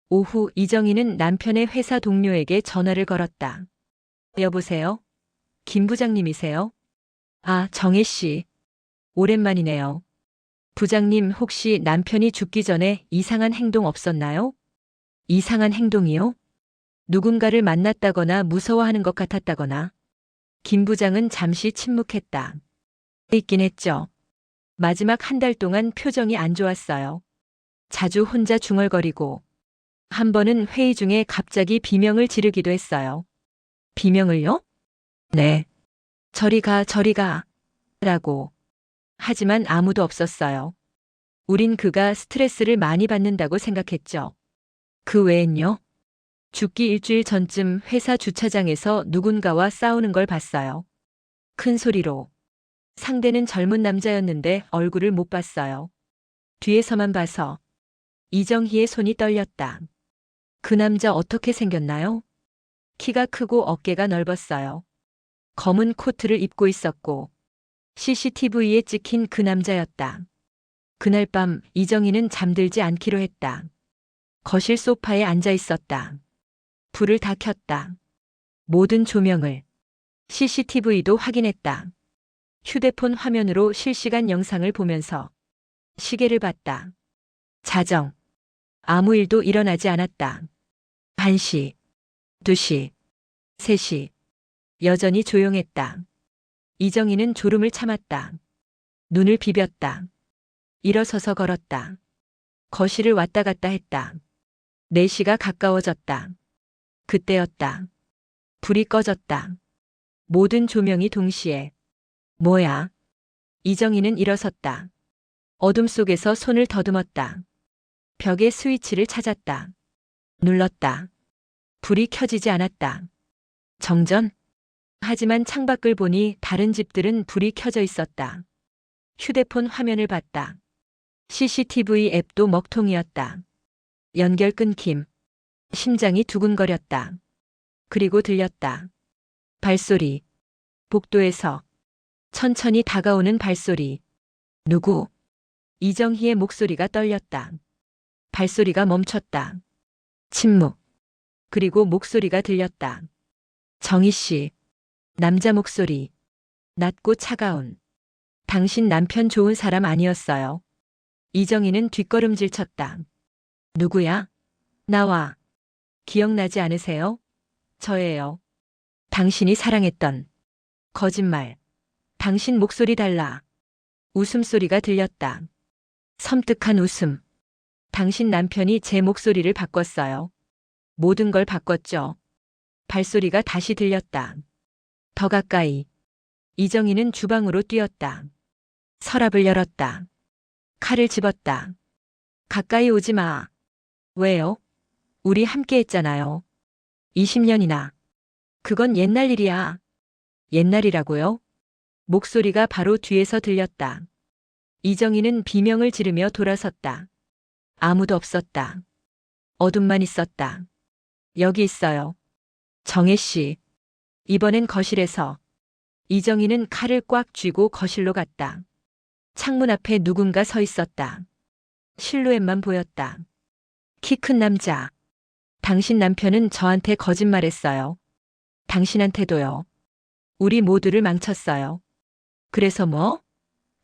오후 이정희는 남편의 회사 동료에게 전화를 걸었다. 여보세요? 김 부장님이세요? 아, 정혜 씨. 오랜만이네요. 부장님 혹시 남편이 죽기 전에 이상한 행동 없었나요? 이상한 행동이요? 누군가를 만났다거나 무서워하는 것 같았다거나. 김 부장은 잠시 침묵했다. 있긴 했죠. 마지막 한 달 동안 표정이 안 좋았어요. 자주 혼자 중얼거리고. 한 번은 회의 중에 갑자기 비명을 지르기도 했어요. 비명을요? 네. 저리 가, 저리 가. 라고. 하지만 아무도 없었어요. 우린 그가 스트레스를 많이 받는다고 생각했죠. 그 외엔요? 죽기 일주일 전쯤 회사 주차장에서 누군가와 싸우는 걸 봤어요. 큰 소리로. 상대는 젊은 남자였는데 얼굴을 못 봤어요. 뒤에서만 봐서. 이정희의 손이 떨렸다. 그 남자 어떻게 생겼나요? 키가 크고 어깨가 넓었어요. 검은 코트를 입고 있었고 CCTV에 찍힌 그 남자였다. 그날 밤 이정희는 잠들지 않기로 했다. 거실 소파에 앉아 있었다. 불을 다 켰다. 모든 조명을, CCTV도 확인했다. 휴대폰 화면으로 실시간 영상을 보면서 시계를 봤다. 자정. 아무 일도 일어나지 않았다. 1시, 2시, 3시. 여전히 조용했다. 이정희는 졸음을 참았다. 눈을 비볐다. 일어서서 걸었다. 거실을 왔다 갔다 했다. 4시가 가까워졌다. 그때였다. 불이 꺼졌다. 모든 조명이 동시에. 뭐야? 이정희는 일어섰다. 어둠 속에서 손을 더듬었다. 벽에 스위치를 찾았다. 눌렀다. 불이 켜지지 않았다. 정전? 하지만 창밖을 보니 다른 집들은 불이 켜져 있었다. 휴대폰 화면을 봤다. CCTV 앱도 먹통이었다. 연결 끊김. 심장이 두근거렸다. 그리고 들렸다. 발소리. 복도에서 천천히 다가오는 발소리. 누구? 이정희의 목소리가 떨렸다. 발소리가 멈췄다. 침묵. 그리고 목소리가 들렸다. 정희 씨. 남자 목소리. 낮고 차가운. 당신 남편 좋은 사람 아니었어요. 이정희는 뒷걸음질 쳤다. 누구야? 나와. 기억나지 않으세요? 저예요. 당신이 사랑했던. 거짓말. 당신 목소리 달라. 웃음소리가 들렸다. 섬뜩한 웃음. 당신 남편이 제 목소리를 바꿨어요. 모든 걸 바꿨죠. 발소리가 다시 들렸다. 더 가까이. 이정희는 주방으로 뛰었다. 서랍을 열었다. 칼을 집었다. 가까이 오지 마. 왜요? 우리 함께 했잖아요. 20년이나. 그건 옛날 일이야. 옛날이라고요? 목소리가 바로 뒤에서 들렸다. 이정희는 비명을 지르며 돌아섰다. 아무도 없었다. 어둠만 있었다. 여기 있어요. 정혜 씨. 이번엔 거실에서. 이정희는 칼을 꽉 쥐고 거실로 갔다. 창문 앞에 누군가 서 있었다. 실루엣만 보였다. 키 큰 남자. 당신 남편은 저한테 거짓말했어요. 당신한테도요. 우리 모두를 망쳤어요. 그래서 뭐?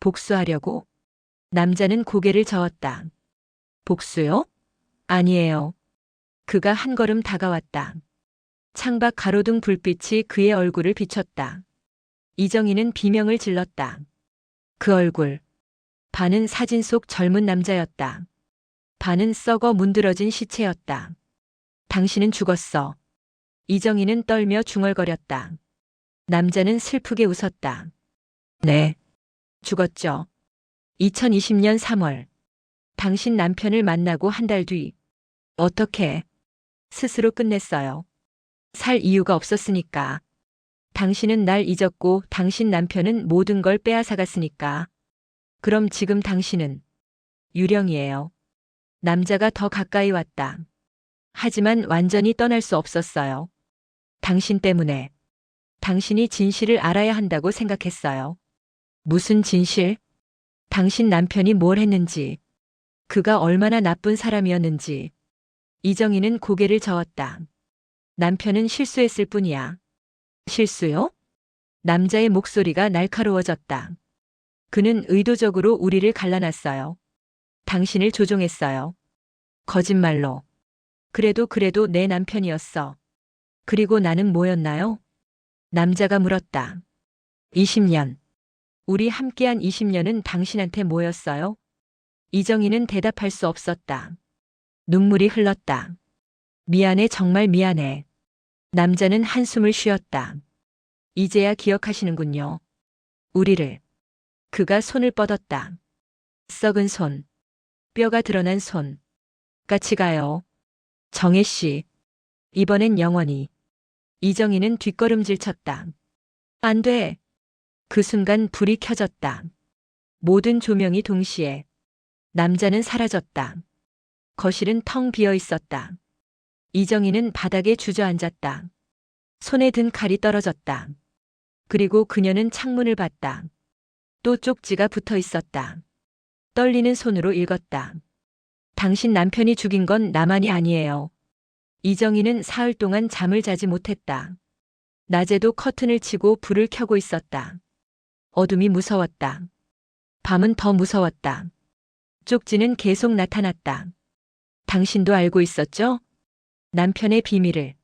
복수하려고? 남자는 고개를 저었다. 복수요? 아니에요. 그가 한 걸음 다가왔다. 창밖 가로등 불빛이 그의 얼굴을 비췄다. 이정희는 비명을 질렀다. 그 얼굴. 반은 사진 속 젊은 남자였다. 반은 썩어 문드러진 시체였다. 당신은 죽었어. 이정희는 떨며 중얼거렸다. 남자는 슬프게 웃었다. 네. 죽었죠. 2020년 3월. 당신 남편을 만나고 한 달 뒤. 어떻게? 스스로 끝냈어요. 살 이유가 없었으니까. 당신은 날 잊었고 당신 남편은 모든 걸 빼앗아갔으니까. 그럼 지금 당신은 유령이에요. 남자가 더 가까이 왔다. 하지만 완전히 떠날 수 없었어요. 당신 때문에. 당신이 진실을 알아야 한다고 생각했어요. 무슨 진실? 당신 남편이 뭘 했는지. 그가 얼마나 나쁜 사람이었는지. 이정희는 고개를 저었다. 남편은 실수했을 뿐이야. 실수요? 남자의 목소리가 날카로워졌다. 그는 의도적으로 우리를 갈라놨어요. 당신을 조종했어요. 거짓말로. 그래도 내 남편이었어. 그리고 나는 뭐였나요? 남자가 물었다. 20년. 우리 함께한 20년은 당신한테 뭐였어요? 이정희는 대답할 수 없었다. 눈물이 흘렀다. 미안해, 정말 미안해. 남자는 한숨을 쉬었다. 이제야 기억하시는군요. 우리를. 그가 손을 뻗었다. 썩은 손. 뼈가 드러난 손. 같이 가요. 정혜 씨. 이번엔 영원히. 이정희는 뒷걸음질 쳤다. 안 돼. 그 순간 불이 켜졌다. 모든 조명이 동시에. 남자는 사라졌다. 거실은 텅 비어 있었다. 이정희는 바닥에 주저앉았다. 손에 든 칼이 떨어졌다. 그리고 그녀는 창문을 봤다. 또 쪽지가 붙어 있었다. 떨리는 손으로 읽었다. 당신 남편이 죽인 건 나만이 아니에요. 이정희는 사흘 동안 잠을 자지 못했다. 낮에도 커튼을 치고 불을 켜고 있었다. 어둠이 무서웠다. 밤은 더 무서웠다. 쪽지는 계속 나타났다. 당신도 알고 있었죠? 남편의 비밀을.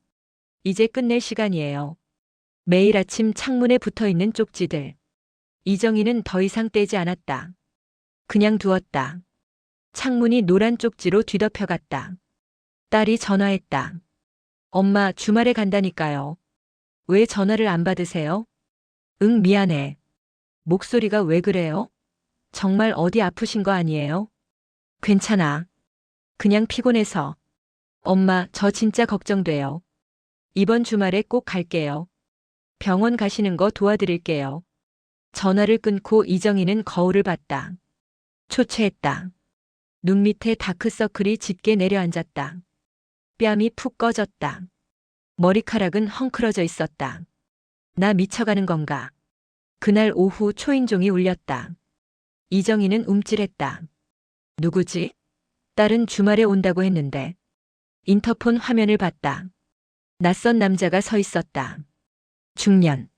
이제 끝낼 시간이에요. 매일 아침 창문에 붙어 있는 쪽지들. 이정희는 더 이상 떼지 않았다. 그냥 두었다. 창문이 노란 쪽지로 뒤덮여갔다. 딸이 전화했다. 엄마, 주말에 간다니까요. 왜 전화를 안 받으세요? 응, 미안해. 목소리가 왜 그래요? 정말 어디 아프신 거 아니에요? 괜찮아. 그냥 피곤해서. 엄마, 저 진짜 걱정돼요. 이번 주말에 꼭 갈게요. 병원 가시는 거 도와드릴게요. 전화를 끊고 이정희는 거울을 봤다. 초췌했다. 눈 밑에 다크서클이 짙게 내려앉았다. 뺨이 푹 꺼졌다. 머리카락은 헝클어져 있었다. 나 미쳐가는 건가? 그날 오후 초인종이 울렸다. 이정희는 움찔했다. 누구지? 딸은 주말에 온다고 했는데. 인터폰 화면을 봤다. 낯선 남자가 서 있었다. 중년.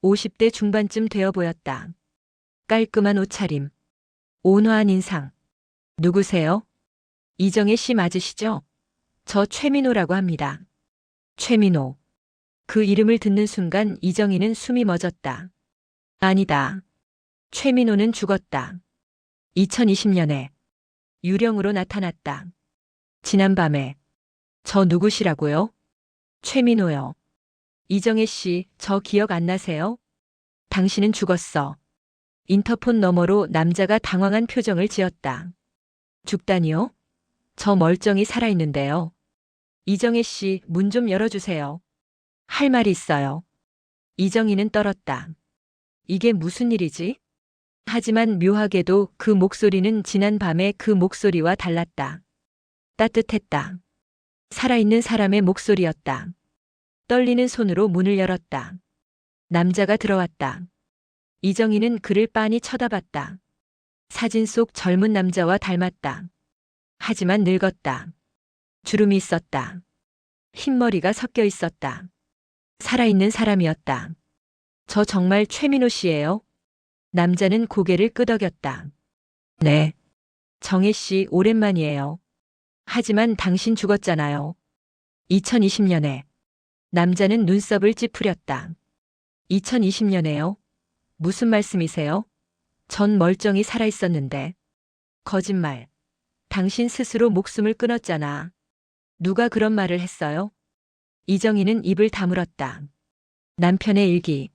50대 중반쯤 되어 보였다. 깔끔한 옷차림. 온화한 인상. 누구세요? 이정혜 씨 맞으시죠? 저 최민호라고 합니다. 최민호. 그 이름을 듣는 순간 이정희는 숨이 멎었다. 아니다. 최민호는 죽었다. 2020년에 유령으로 나타났다. 지난밤에. 저 누구시라고요? 최민호요. 이정혜 씨, 저 기억 안 나세요? 당신은 죽었어. 인터폰 너머로 남자가 당황한 표정을 지었다. 죽다니요? 저 멀쩡히 살아있는데요. 이정혜 씨, 문 좀 열어주세요. 할 말이 있어요. 이정희는 떨었다. 이게 무슨 일이지? 하지만 묘하게도 그 목소리는 지난 밤의 그 목소리와 달랐다. 따뜻했다. 살아있는 사람의 목소리였다. 떨리는 손으로 문을 열었다. 남자가 들어왔다. 이정희는 그를 빤히 쳐다봤다. 사진 속 젊은 남자와 닮았다. 하지만 늙었다. 주름이 있었다. 흰머리가 섞여 있었다. 살아있는 사람이었다. 저 정말 최민호 씨예요? 남자는 고개를 끄덕였다. 네. 정혜 씨, 오랜만이에요. 하지만 당신 죽었잖아요. 2020년에. 남자는 눈썹을 찌푸렸다. 2020년에요? 무슨 말씀이세요? 전 멀쩡히 살아있었는데. 거짓말. 당신 스스로 목숨을 끊었잖아. 누가 그런 말을 했어요? 이정희는 입을 다물었다. 남편의 일기.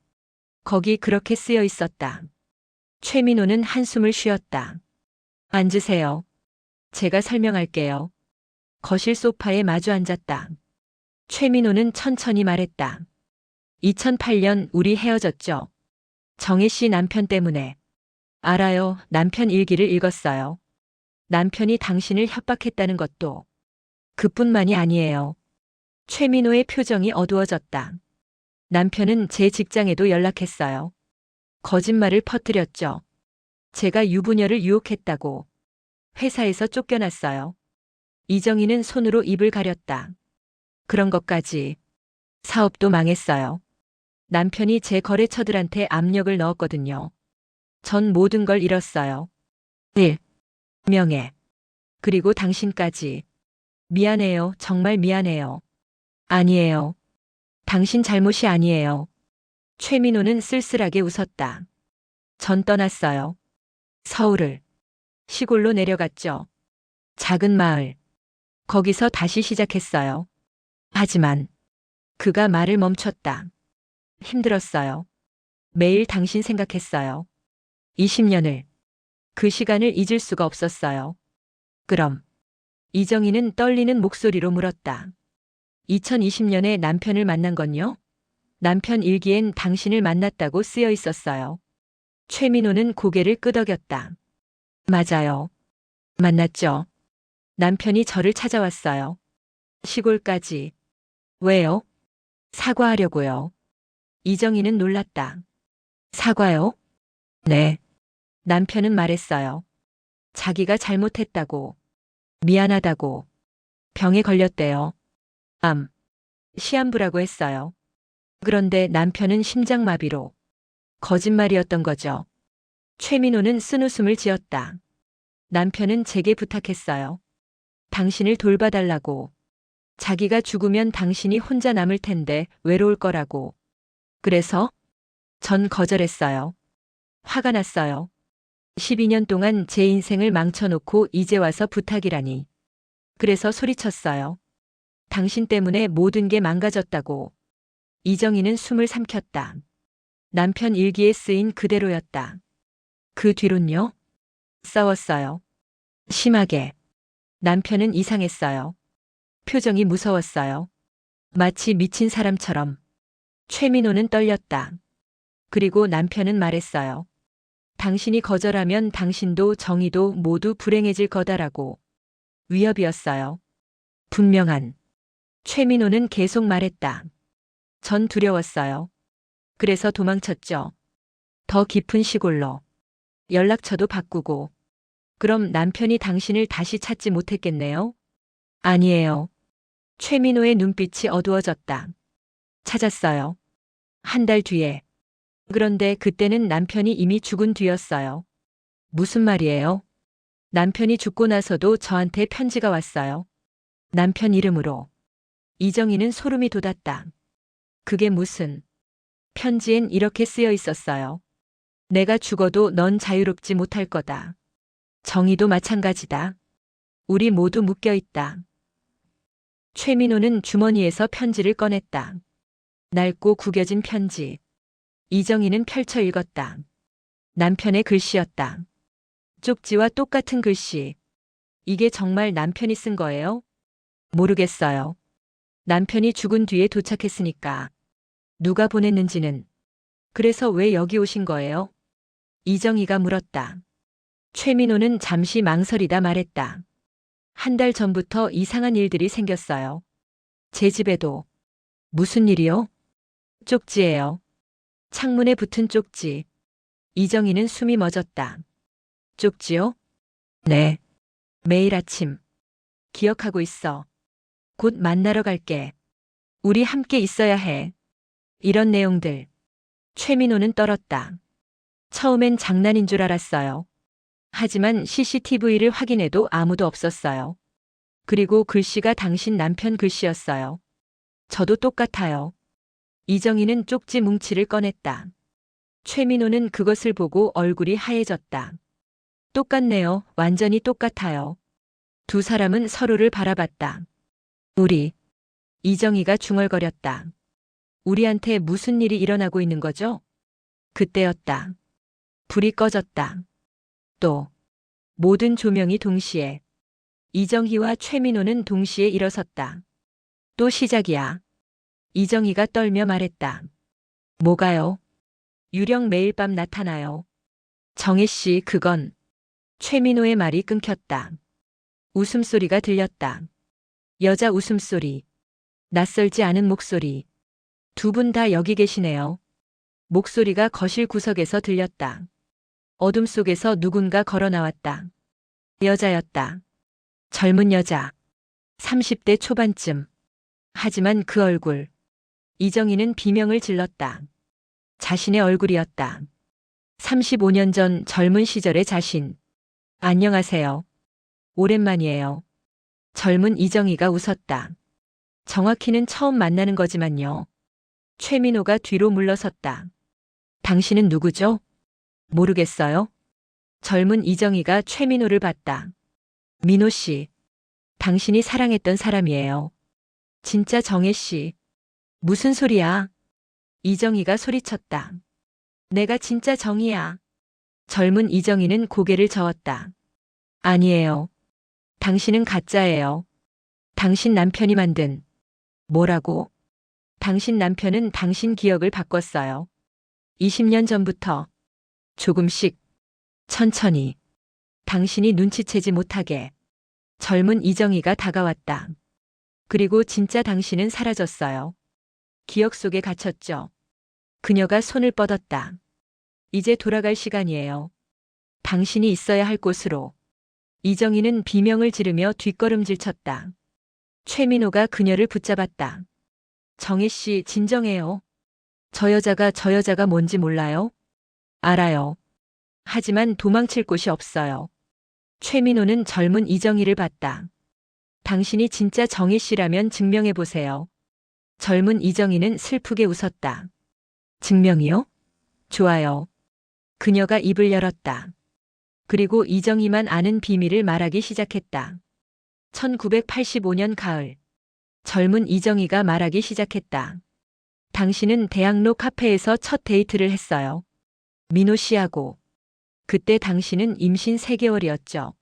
거기 그렇게 쓰여 있었다. 최민호는 한숨을 쉬었다. 앉으세요. 제가 설명할게요. 거실 소파에 마주 앉았다. 최민호는 천천히 말했다. 2008년 우리 헤어졌죠. 정혜 씨 남편 때문에. 알아요. 남편 일기를 읽었어요. 남편이 당신을 협박했다는 것도. 그뿐만이 아니에요. 최민호의 표정이 어두워졌다. 남편은 제 직장에도 연락했어요. 거짓말을 퍼뜨렸죠. 제가 유부녀를 유혹했다고. 회사에서 쫓겨났어요. 이정희는 손으로 입을 가렸다. 그런 것까지. 사업도 망했어요. 남편이 제 거래처들한테 압력을 넣었거든요. 전 모든 걸 잃었어요. 일, 명예. 그리고 당신까지. 미안해요. 정말 미안해요. 아니에요. 당신 잘못이 아니에요. 최민호는 쓸쓸하게 웃었다. 전 떠났어요. 서울을. 시골로 내려갔죠. 작은 마을. 거기서 다시 시작했어요. 하지만 그가 말을 멈췄다. 힘들었어요. 매일 당신 생각했어요. 20년을. 그 시간을 잊을 수가 없었어요. 그럼. 이정희는 떨리는 목소리로 물었다. 2020년에 남편을 만난 건요? 남편 일기엔 당신을 만났다고 쓰여 있었어요. 최민호는 고개를 끄덕였다. 맞아요. 만났죠. 남편이 저를 찾아왔어요. 시골까지. 왜요? 사과하려고요. 이정희는 놀랐다. 사과요? 네. 남편은 말했어요. 자기가 잘못했다고, 미안하다고, 병에 걸렸대요. 암, 시한부라고 했어요. 그런데 남편은 심장마비로. 거짓말이었던 거죠. 최민호는 쓴웃음을 지었다. 남편은 제게 부탁했어요. 당신을 돌봐달라고. 자기가 죽으면 당신이 혼자 남을 텐데 외로울 거라고. 그래서 전 거절했어요. 화가 났어요. 12년 동안 제 인생을 망쳐놓고 이제 와서 부탁이라니. 그래서 소리쳤어요. 당신 때문에 모든 게 망가졌다고. 이정희는 숨을 삼켰다. 남편 일기에 쓰인 그대로였다. 그 뒤론요? 싸웠어요. 심하게. 남편은 이상했어요. 표정이 무서웠어요. 마치 미친 사람처럼. 최민호는 떨렸다. 그리고 남편은 말했어요. 당신이 거절하면 당신도 정희도 모두 불행해질 거다라고. 위협이었어요. 분명한. 최민호는 계속 말했다. 전 두려웠어요. 그래서 도망쳤죠. 더 깊은 시골로. 연락처도 바꾸고. 그럼 남편이 당신을 다시 찾지 못했겠네요? 아니에요. 최민호의 눈빛이 어두워졌다. 찾았어요. 한 달 뒤에. 그런데 그때는 남편이 이미 죽은 뒤였어요. 무슨 말이에요? 남편이 죽고 나서도 저한테 편지가 왔어요. 남편 이름으로. 이정희는 소름이 돋았다. 그게 무슨? 편지엔 이렇게 쓰여 있었어요. 내가 죽어도 넌 자유롭지 못할 거다. 정희도 마찬가지다. 우리 모두 묶여 있다. 최민호는 주머니에서 편지를 꺼냈다. 낡고 구겨진 편지. 이정희는 펼쳐 읽었다. 남편의 글씨였다. 쪽지와 똑같은 글씨. 이게 정말 남편이 쓴 거예요? 모르겠어요. 남편이 죽은 뒤에 도착했으니까. 누가 보냈는지는. 그래서 왜 여기 오신 거예요? 이정희가 물었다. 최민호는 잠시 망설이다 말했다. 한 달 전부터 이상한 일들이 생겼어요. 제 집에도. 무슨 일이요? 쪽지예요. 창문에 붙은 쪽지. 이정희는 숨이 멎었다. 쪽지요? 네. 매일 아침. 기억하고 있어. 곧 만나러 갈게. 우리 함께 있어야 해. 이런 내용들. 최민호는 떨었다. 처음엔 장난인 줄 알았어요. 하지만 CCTV를 확인해도 아무도 없었어요. 그리고 글씨가 당신 남편 글씨였어요. 저도 똑같아요. 이정희는 쪽지 뭉치를 꺼냈다. 최민호는 그것을 보고 얼굴이 하얘졌다. 똑같네요. 완전히 똑같아요. 두 사람은 서로를 바라봤다. 우리. 이정희가 중얼거렸다. 우리한테 무슨 일이 일어나고 있는 거죠? 그때였다. 불이 꺼졌다. 또 모든 조명이 동시에. 이정희와 최민호는 동시에 일어섰다. 또 시작이야. 이정희가 떨며 말했다. 뭐가요? 유령 매일 밤 나타나요. 정혜 씨, 그건. 최민호의 말이 끊겼다. 웃음소리가 들렸다. 여자 웃음소리. 낯설지 않은 목소리. 두 분 다 여기 계시네요. 목소리가 거실 구석에서 들렸다. 어둠 속에서 누군가 걸어 나왔다. 여자였다. 젊은 여자. 30대 초반쯤. 하지만 그 얼굴. 이정희는 비명을 질렀다. 자신의 얼굴이었다. 35년 전 젊은 시절의 자신. 안녕하세요. 오랜만이에요. 젊은 이정희가 웃었다. 정확히는 처음 만나는 거지만요. 최민호가 뒤로 물러섰다. 당신은 누구죠? 모르겠어요. 젊은 이정희가 최민호를 봤다. 민호 씨. 당신이 사랑했던 사람이에요. 진짜 정혜 씨. 무슨 소리야? 이정희가 소리쳤다. 내가 진짜 정희야. 젊은 이정희는 고개를 저었다. 아니에요. 당신은 가짜예요. 당신 남편이 만든. 뭐라고? 당신 남편은 당신 기억을 바꿨어요. 20년 전부터. 조금씩. 천천히. 당신이 눈치채지 못하게. 젊은 이정희가 다가왔다. 그리고 진짜 당신은 사라졌어요. 기억 속에 갇혔죠. 그녀가 손을 뻗었다. 이제 돌아갈 시간이에요. 당신이 있어야 할 곳으로. 이정희는 비명을 지르며 뒷걸음질 쳤다. 최민호가 그녀를 붙잡았다. 정혜 씨, 진정해요. 저 여자가 뭔지 몰라요? 알아요. 하지만 도망칠 곳이 없어요. 최민호는 젊은 이정희를 봤다. 당신이 진짜 정혜 씨라면 증명해 보세요. 젊은 이정희는 슬프게 웃었다. 증명이요? 좋아요. 그녀가 입을 열었다. 그리고 이정희만 아는 비밀을 말하기 시작했다. 1985년 가을. 젊은 이정희가 말하기 시작했다. 당신은 대학로 카페에서 첫 데이트를 했어요. 민호 씨하고. 그때 당신은 임신 3개월이었죠.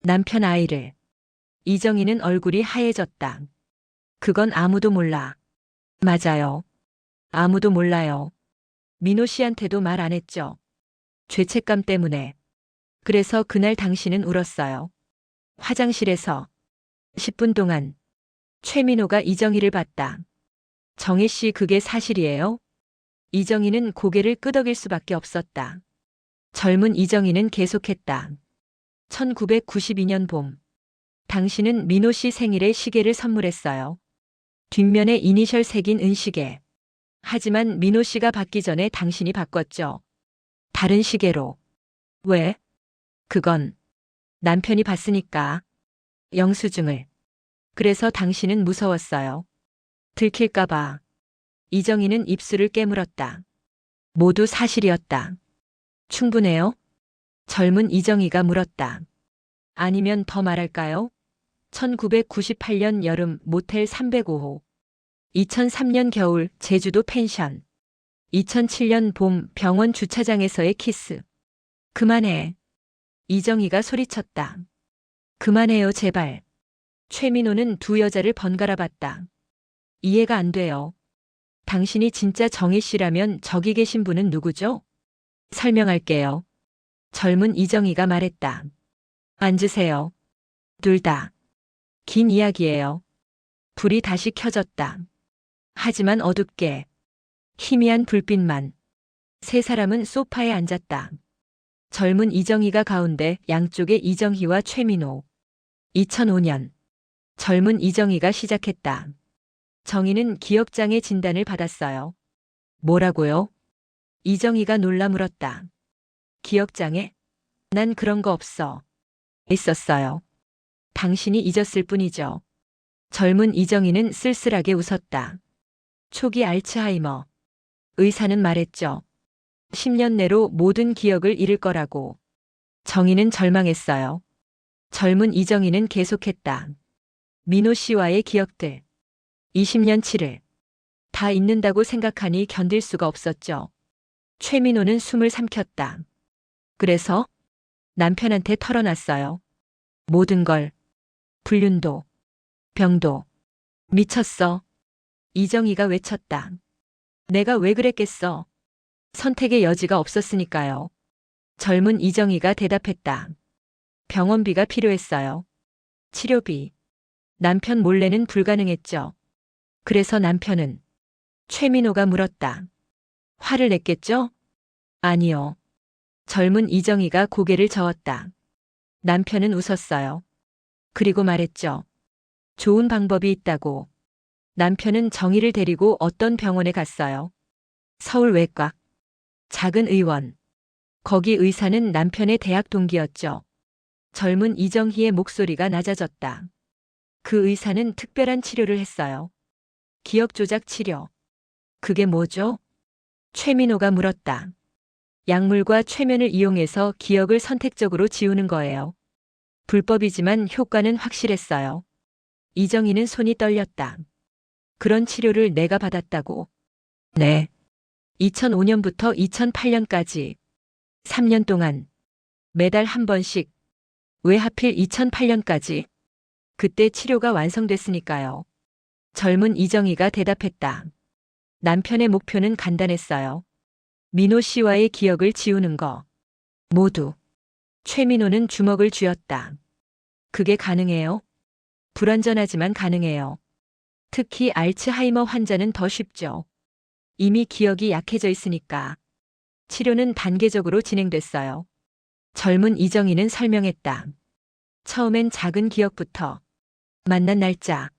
남편 아이를. 이정희는 얼굴이 하얘졌다. 그건 아무도 몰라. 맞아요. 아무도 몰라요. 민호 씨한테도 말 안 했죠. 죄책감 때문에. 그래서 그날 당신은 울었어요. 화장실에서 10분 동안. 최민호가 이정희를 봤다. 정혜 씨, 그게 사실이에요? 이정희는 고개를 끄덕일 수밖에 없었다. 젊은 이정희는 계속했다. 1992년 봄. 당신은 민호 씨 생일에 시계를 선물했어요. 뒷면에 이니셜 새긴 은시계. 하지만 민호 씨가 받기 전에 당신이 바꿨죠. 다른 시계로. 왜? 그건 남편이 봤으니까. 영수증을. 그래서 당신은 무서웠어요. 들킬까봐. 이정희는 입술을 깨물었다. 모두 사실이었다. 충분해요? 젊은 이정희가 물었다. 아니면 더 말할까요? 1998년 여름 모텔 305호. 2003년 겨울 제주도 펜션. 2007년 봄 병원 주차장에서의 키스. 그만해. 이정희가 소리쳤다. 그만해요, 제발. 최민호는 두 여자를 번갈아 봤다. 이해가 안 돼요. 당신이 진짜 정혜 씨라면 저기 계신 분은 누구죠? 설명할게요. 젊은 이정희가 말했다. 앉으세요. 둘 다. 긴 이야기예요. 불이 다시 켜졌다. 하지만 어둡게. 희미한 불빛만. 세 사람은 소파에 앉았다. 젊은 이정희가 가운데, 양쪽에 이정희와 최민호. 2005년. 젊은 이정희가 시작했다. 정희는 기억장애 진단을 받았어요. 뭐라고요? 이정희가 놀라 물었다. 기억장애? 난 그런 거 없어. 있었어요. 당신이 잊었을 뿐이죠. 젊은 이정희는 쓸쓸하게 웃었다. 초기 알츠하이머. 의사는 말했죠. 10년 내로 모든 기억을 잃을 거라고. 정희는 절망했어요. 젊은 이정희는 계속했다. 민호 씨와의 기억들. 20년치를. 다 잊는다고 생각하니 견딜 수가 없었죠. 최민호는 숨을 삼켰다. 그래서 남편한테 털어놨어요. 모든 걸. 불륜도. 병도. 미쳤어. 이정희가 외쳤다. 내가 왜 그랬겠어. 선택의 여지가 없었으니까요. 젊은 이정희가 대답했다. 병원비가 필요했어요. 치료비. 남편 몰래는 불가능했죠. 그래서 남편은. 최민호가 물었다. 화를 냈겠죠? 아니요. 젊은 이정희가 고개를 저었다. 남편은 웃었어요. 그리고 말했죠. 좋은 방법이 있다고. 남편은 정희를 데리고 어떤 병원에 갔어요. 서울 외과. 작은 의원. 거기 의사는 남편의 대학 동기였죠. 젊은 이정희의 목소리가 낮아졌다. 그 의사는 특별한 치료를 했어요. 기억 조작 치료. 그게 뭐죠? 최민호가 물었다. 약물과 최면을 이용해서 기억을 선택적으로 지우는 거예요. 불법이지만 효과는 확실했어요. 이정희는 손이 떨렸다. 그런 치료를 내가 받았다고. 네. 2005년부터 2008년까지 3년 동안 매달 한 번씩. 왜 하필 2008년까지? 그때 치료가 완성됐으니까요. 젊은 이정희가 대답했다. 남편의 목표는 간단했어요. 민호 씨와의 기억을 지우는 거. 모두. 최민호는 주먹을 쥐었다. 그게 가능해요? 불완전하지만 가능해요. 특히 알츠하이머 환자는 더 쉽죠. 이미 기억이 약해져 있으니까. 치료는 단계적으로 진행됐어요. 젊은 이정희는 설명했다. 처음엔 작은 기억부터. 만난 날짜,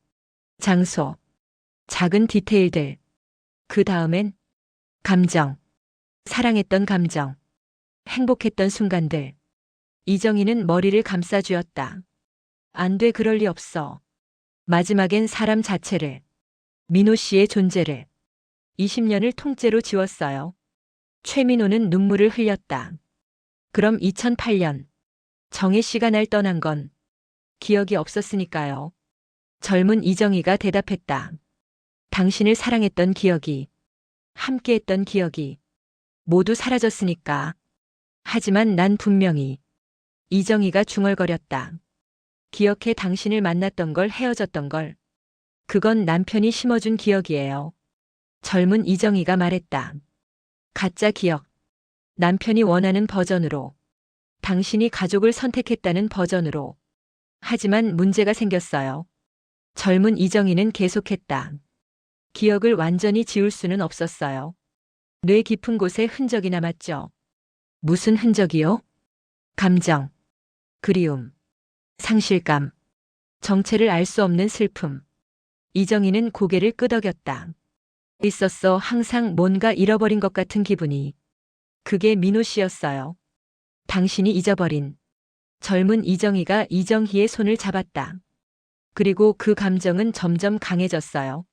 장소, 작은 디테일들. 그 다음엔 감정, 사랑했던 감정, 행복했던 순간들. 이정희는 머리를 감싸쥐었다. 안 돼, 그럴 리 없어. 마지막엔 사람 자체를, 민호 씨의 존재를 20년을 통째로 지웠어요. 최민호는 눈물을 흘렸다. 그럼 2008년 정혜 씨가 날 떠난 건 기억이 없었으니까요. 젊은 이정희가 대답했다. 당신을 사랑했던 기억이, 함께했던 기억이 모두 사라졌으니까. 하지만 난 분명히. 이정희가 중얼거렸다. 기억해, 당신을 만났던 걸, 헤어졌던 걸. 그건 남편이 심어준 기억이에요. 젊은 이정희가 말했다. 가짜 기억. 남편이 원하는 버전으로. 당신이 가족을 선택했다는 버전으로. 하지만 문제가 생겼어요. 젊은 이정희는 계속했다. 기억을 완전히 지울 수는 없었어요. 뇌 깊은 곳에 흔적이 남았죠. 무슨 흔적이요? 감정, 그리움, 상실감, 정체를 알 수 없는 슬픔. 이정희는 고개를 끄덕였다. 있었어, 항상 뭔가 잃어버린 것 같은 기분이. 그게 민호 씨였어요. 당신이 잊어버린. 젊은 이정희가 이정희의 손을 잡았다. 그리고 그 감정은 점점 강해졌어요.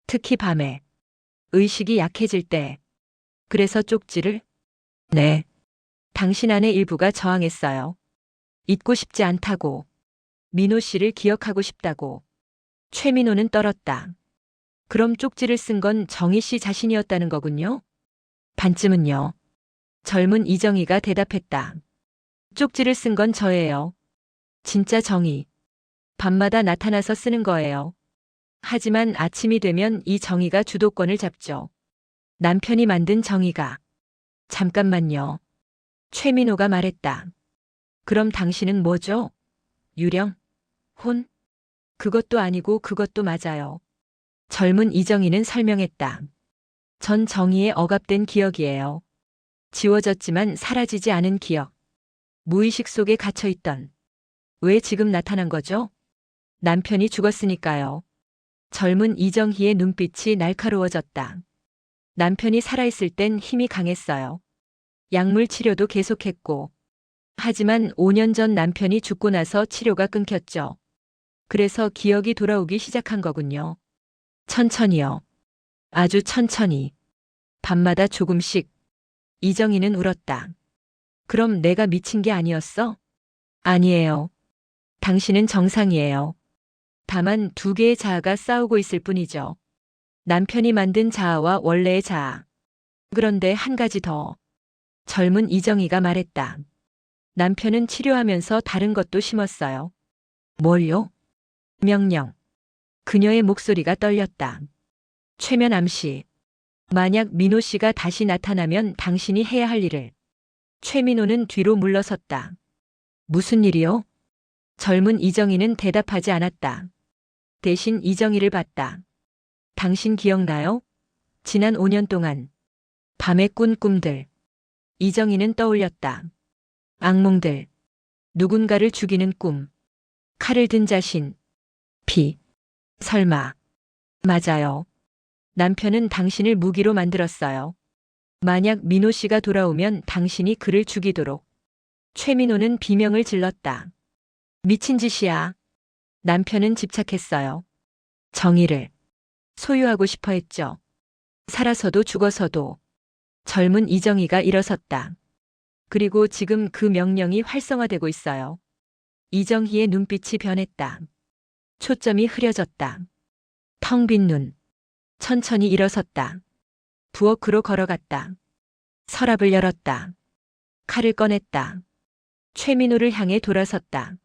특히 밤에. 의식이 약해질 때. 그래서 쪽지를? 네. 당신 안의 일부가 저항했어요. 잊고 싶지 않다고. 민호 씨를 기억하고 싶다고. 최민호는 떨었다. 그럼 쪽지를 쓴 건 정희 씨 자신이었다는 거군요? 반쯤은요. 젊은 이정희가 대답했다. 쪽지를 쓴 건 저예요. 진짜 정희. 밤마다 나타나서 쓰는 거예요. 하지만 아침이 되면 이 정희가 주도권을 잡죠. 남편이 만든 정희가. 잠깐만요. 최민호가 말했다. 그럼 당신은 뭐죠? 유령? 혼? 그것도 아니고 그것도 맞아요. 젊은 이정희는 설명했다. 전 정희의 억압된 기억이에요. 지워졌지만 사라지지 않은 기억. 무의식 속에 갇혀있던. 왜 지금 나타난 거죠? 남편이 죽었으니까요. 젊은 이정희의 눈빛이 날카로워졌다. 남편이 살아있을 땐 힘이 강했어요. 약물 치료도 계속했고. 하지만 5년 전 남편이 죽고 나서 치료가 끊겼죠. 그래서 기억이 돌아오기 시작한 거군요. 천천히요. 아주 천천히. 밤마다 조금씩. 이정희는 울었다. 그럼 내가 미친 게 아니었어? 아니에요. 당신은 정상이에요. 다만 두 개의 자아가 싸우고 있을 뿐이죠. 남편이 만든 자아와 원래의 자아. 그런데 한 가지 더. 젊은 이정희가 말했다. 남편은 치료하면서 다른 것도 심었어요. 뭘요? 명령. 그녀의 목소리가 떨렸다. 최면 암시. 만약 민호 씨가 다시 나타나면 당신이 해야 할 일을. 최민호는 뒤로 물러섰다. 무슨 일이요? 젊은 이정희는 대답하지 않았다. 대신 이정희를 봤다. 당신 기억나요? 지난 5년 동안. 밤에 꾼 꿈들. 이정희는 떠올렸다. 악몽들. 누군가를 죽이는 꿈. 칼을 든 자신. 피. 설마. 맞아요. 남편은 당신을 무기로 만들었어요. 만약 민호 씨가 돌아오면 당신이 그를 죽이도록. 최민호는 비명을 질렀다. 미친 짓이야. 남편은 집착했어요. 정의를 소유하고 싶어 했죠. 살아서도 죽어서도. 젊은 이정희가 일어섰다. 그리고 지금 그 명령이 활성화되고 있어요. 이정희의 눈빛이 변했다. 초점이 흐려졌다. 텅 빈 눈. 천천히 일어섰다. 부엌으로 걸어갔다. 서랍을 열었다. 칼을 꺼냈다. 최민호를 향해 돌아섰다.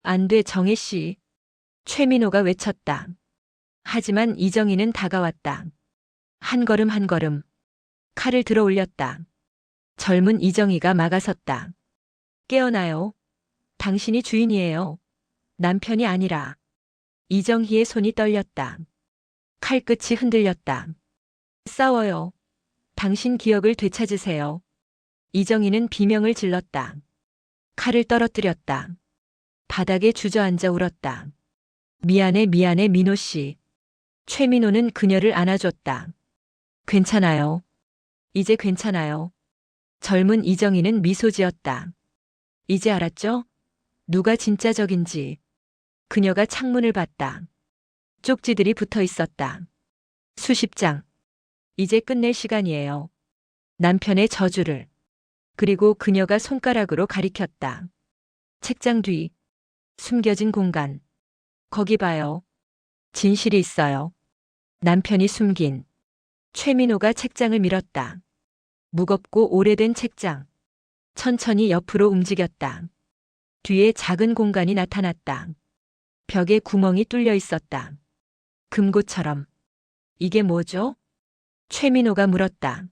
안 돼, 정혜 씨. 최민호가 외쳤다. 하지만 이정희는 다가왔다. 한 걸음 한 걸음. 칼을 들어 올렸다. 젊은 이정희가 막아섰다. 깨어나요. 당신이 주인이에요. 남편이 아니라. 이정희의 손이 떨렸다. 칼끝이 흔들렸다. 싸워요. 당신 기억을 되찾으세요. 이정희는 비명을 질렀다. 칼을 떨어뜨렸다. 바닥에 주저앉아 울었다. 미안해, 미안해, 민호 씨. 최민호는 그녀를 안아줬다. 괜찮아요. 이제 괜찮아요. 젊은 이정희는 미소 지었다. 이제 알았죠? 누가 진짜 적인지. 그녀가 창문을 봤다. 쪽지들이 붙어 있었다. 수십 장. 이제 끝낼 시간이에요. 남편의 저주를. 그리고 그녀가 손가락으로 가리켰다. 책장 뒤. 숨겨진 공간. 거기 봐요. 진실이 있어요. 남편이 숨긴. 최민호가 책장을 밀었다. 무겁고 오래된 책장. 천천히 옆으로 움직였다. 뒤에 작은 공간이 나타났다. 벽에 구멍이 뚫려 있었다. 금고처럼. 이게 뭐죠? 최민호가 물었다.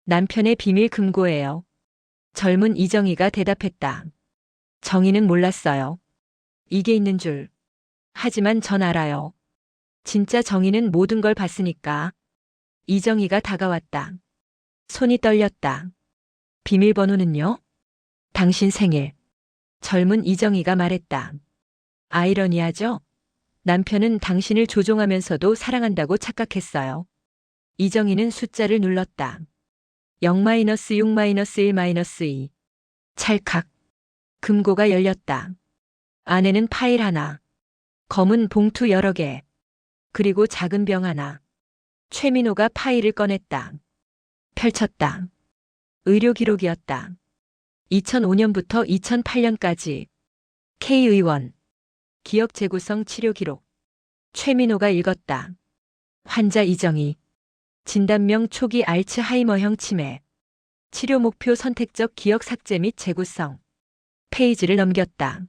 남편의 비밀 금고예요. 젊은 이정희가 대답했다. 정희는 몰랐어요. 이게 있는 줄. 하지만 전 알아요. 진짜 정희는 모든 걸 봤으니까. 이정희가 다가왔다. 손이 떨렸다. 비밀번호는요? 당신 생일. 젊은 이정희가 말했다. 아이러니하죠? 남편은 당신을 조종하면서도 사랑한다고 착각했어요. 이정희는 숫자를 눌렀다. 0-6-1-2. 찰칵. 금고가 열렸다. 안에는 파일 하나. 검은 봉투 여러 개. 그리고 작은 병 하나. 최민호가 파일을 꺼냈다. 펼쳤다. 의료 기록이었다. 2005년부터 2008년까지. K의원. 기억 재구성 치료 기록. 최민호가 읽었다. 환자 이정희. 진단명 초기 알츠하이머형 치매. 치료 목표 선택적 기억 삭제 및 재구성. 페이지를 넘겼다.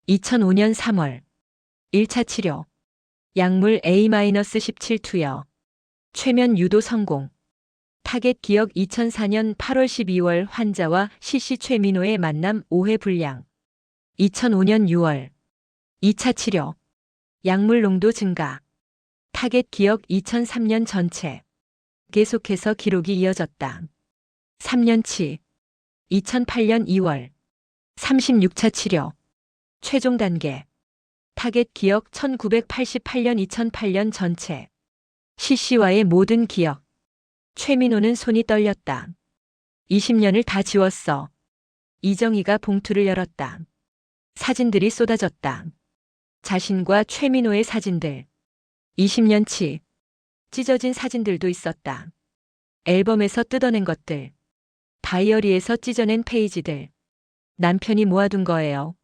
2005년 3월. 1차 치료. 약물 A-17 투여. 최면 유도 성공. 타겟 기억 2004년 8월 12월 환자와 CC 최민호의 만남 5회 분량. 2005년 6월. 2차 치료. 약물 농도 증가. 타겟 기억 2003년 전체. 계속해서 기록이 이어졌다. 3년치. 2008년 2월. 36차 치료. 최종 단계. 타겟 기억 1988년 2008년 전체. CC와의 모든 기억. 최민호는 손이 떨렸다. 20년을 다 지웠어. 이정희가 봉투를 열었다. 사진들이 쏟아졌다. 자신과 최민호의 사진들. 20년치. 찢어진 사진들도 있었다. 앨범에서 뜯어낸 것들. 다이어리에서 찢어낸 페이지들. 남편이 모아둔 거예요.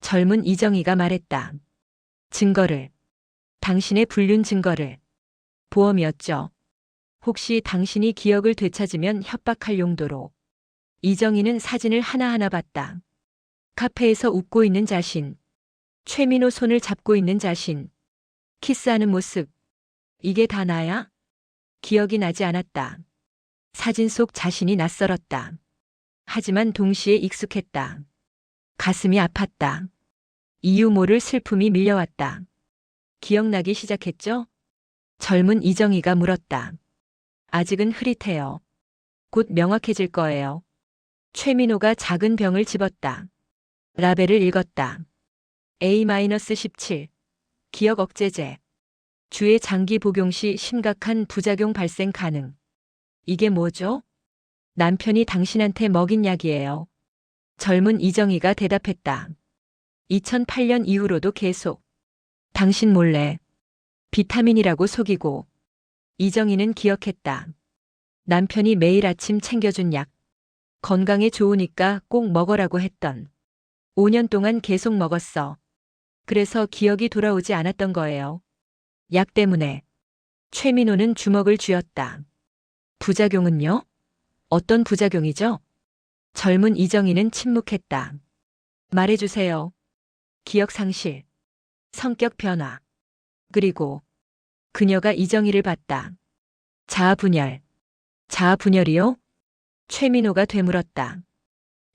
젊은 이정희가 말했다. 증거를. 당신의 불륜 증거를. 보험이었죠. 혹시 당신이 기억을 되찾으면 협박할 용도로. 이정희는 사진을 하나하나 봤다. 카페에서 웃고 있는 자신. 최민호 손을 잡고 있는 자신. 키스하는 모습. 이게 다 나야? 기억이 나지 않았다. 사진 속 자신이 낯설었다. 하지만 동시에 익숙했다. 가슴이 아팠다. 이유 모를 슬픔이 밀려왔다. 기억나기 시작했죠? 젊은 이정희가 물었다. 아직은 흐릿해요. 곧 명확해질 거예요. 최민호가 작은 병을 집었다. 라벨을 읽었다. A-17. 기억 억제제. 주의 장기 복용 시 심각한 부작용 발생 가능. 이게 뭐죠? 남편이 당신한테 먹인 약이에요. 젊은 이정희가 대답했다. 2008년 이후로도 계속. 당신 몰래. 비타민이라고 속이고. 이정희는 기억했다. 남편이 매일 아침 챙겨준 약. 건강에 좋으니까 꼭 먹으라고 했던. 5년 동안 계속 먹었어. 그래서 기억이 돌아오지 않았던 거예요. 약 때문에. 최민호는 주먹을 쥐었다. 부작용은요? 어떤 부작용이죠? 젊은 이정희는 침묵했다. 말해주세요. 기억 상실. 성격 변화. 그리고 그녀가 이정희를 봤다. 자아분열. 자아분열이요? 최민호가 되물었다.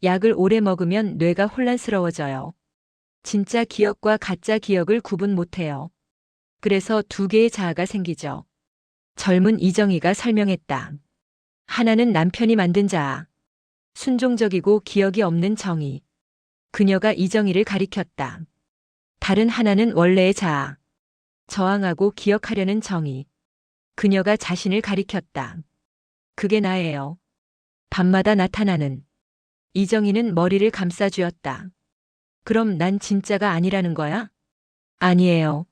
약을 오래 먹으면 뇌가 혼란스러워져요. 진짜 기억과 가짜 기억을 구분 못해요. 그래서 두 개의 자아가 생기죠. 젊은 이정희가 설명했다. 하나는 남편이 만든 자아. 순종적이고 기억이 없는 정의. 그녀가 이정희를 가리켰다. 다른 하나는 원래의 자아. 저항하고 기억하려는 정의. 그녀가 자신을 가리켰다. 그게 나예요. 밤마다 나타나는. 이정희는 머리를 감싸쥐었다. 그럼 난 진짜가 아니라는 거야? 아니에요.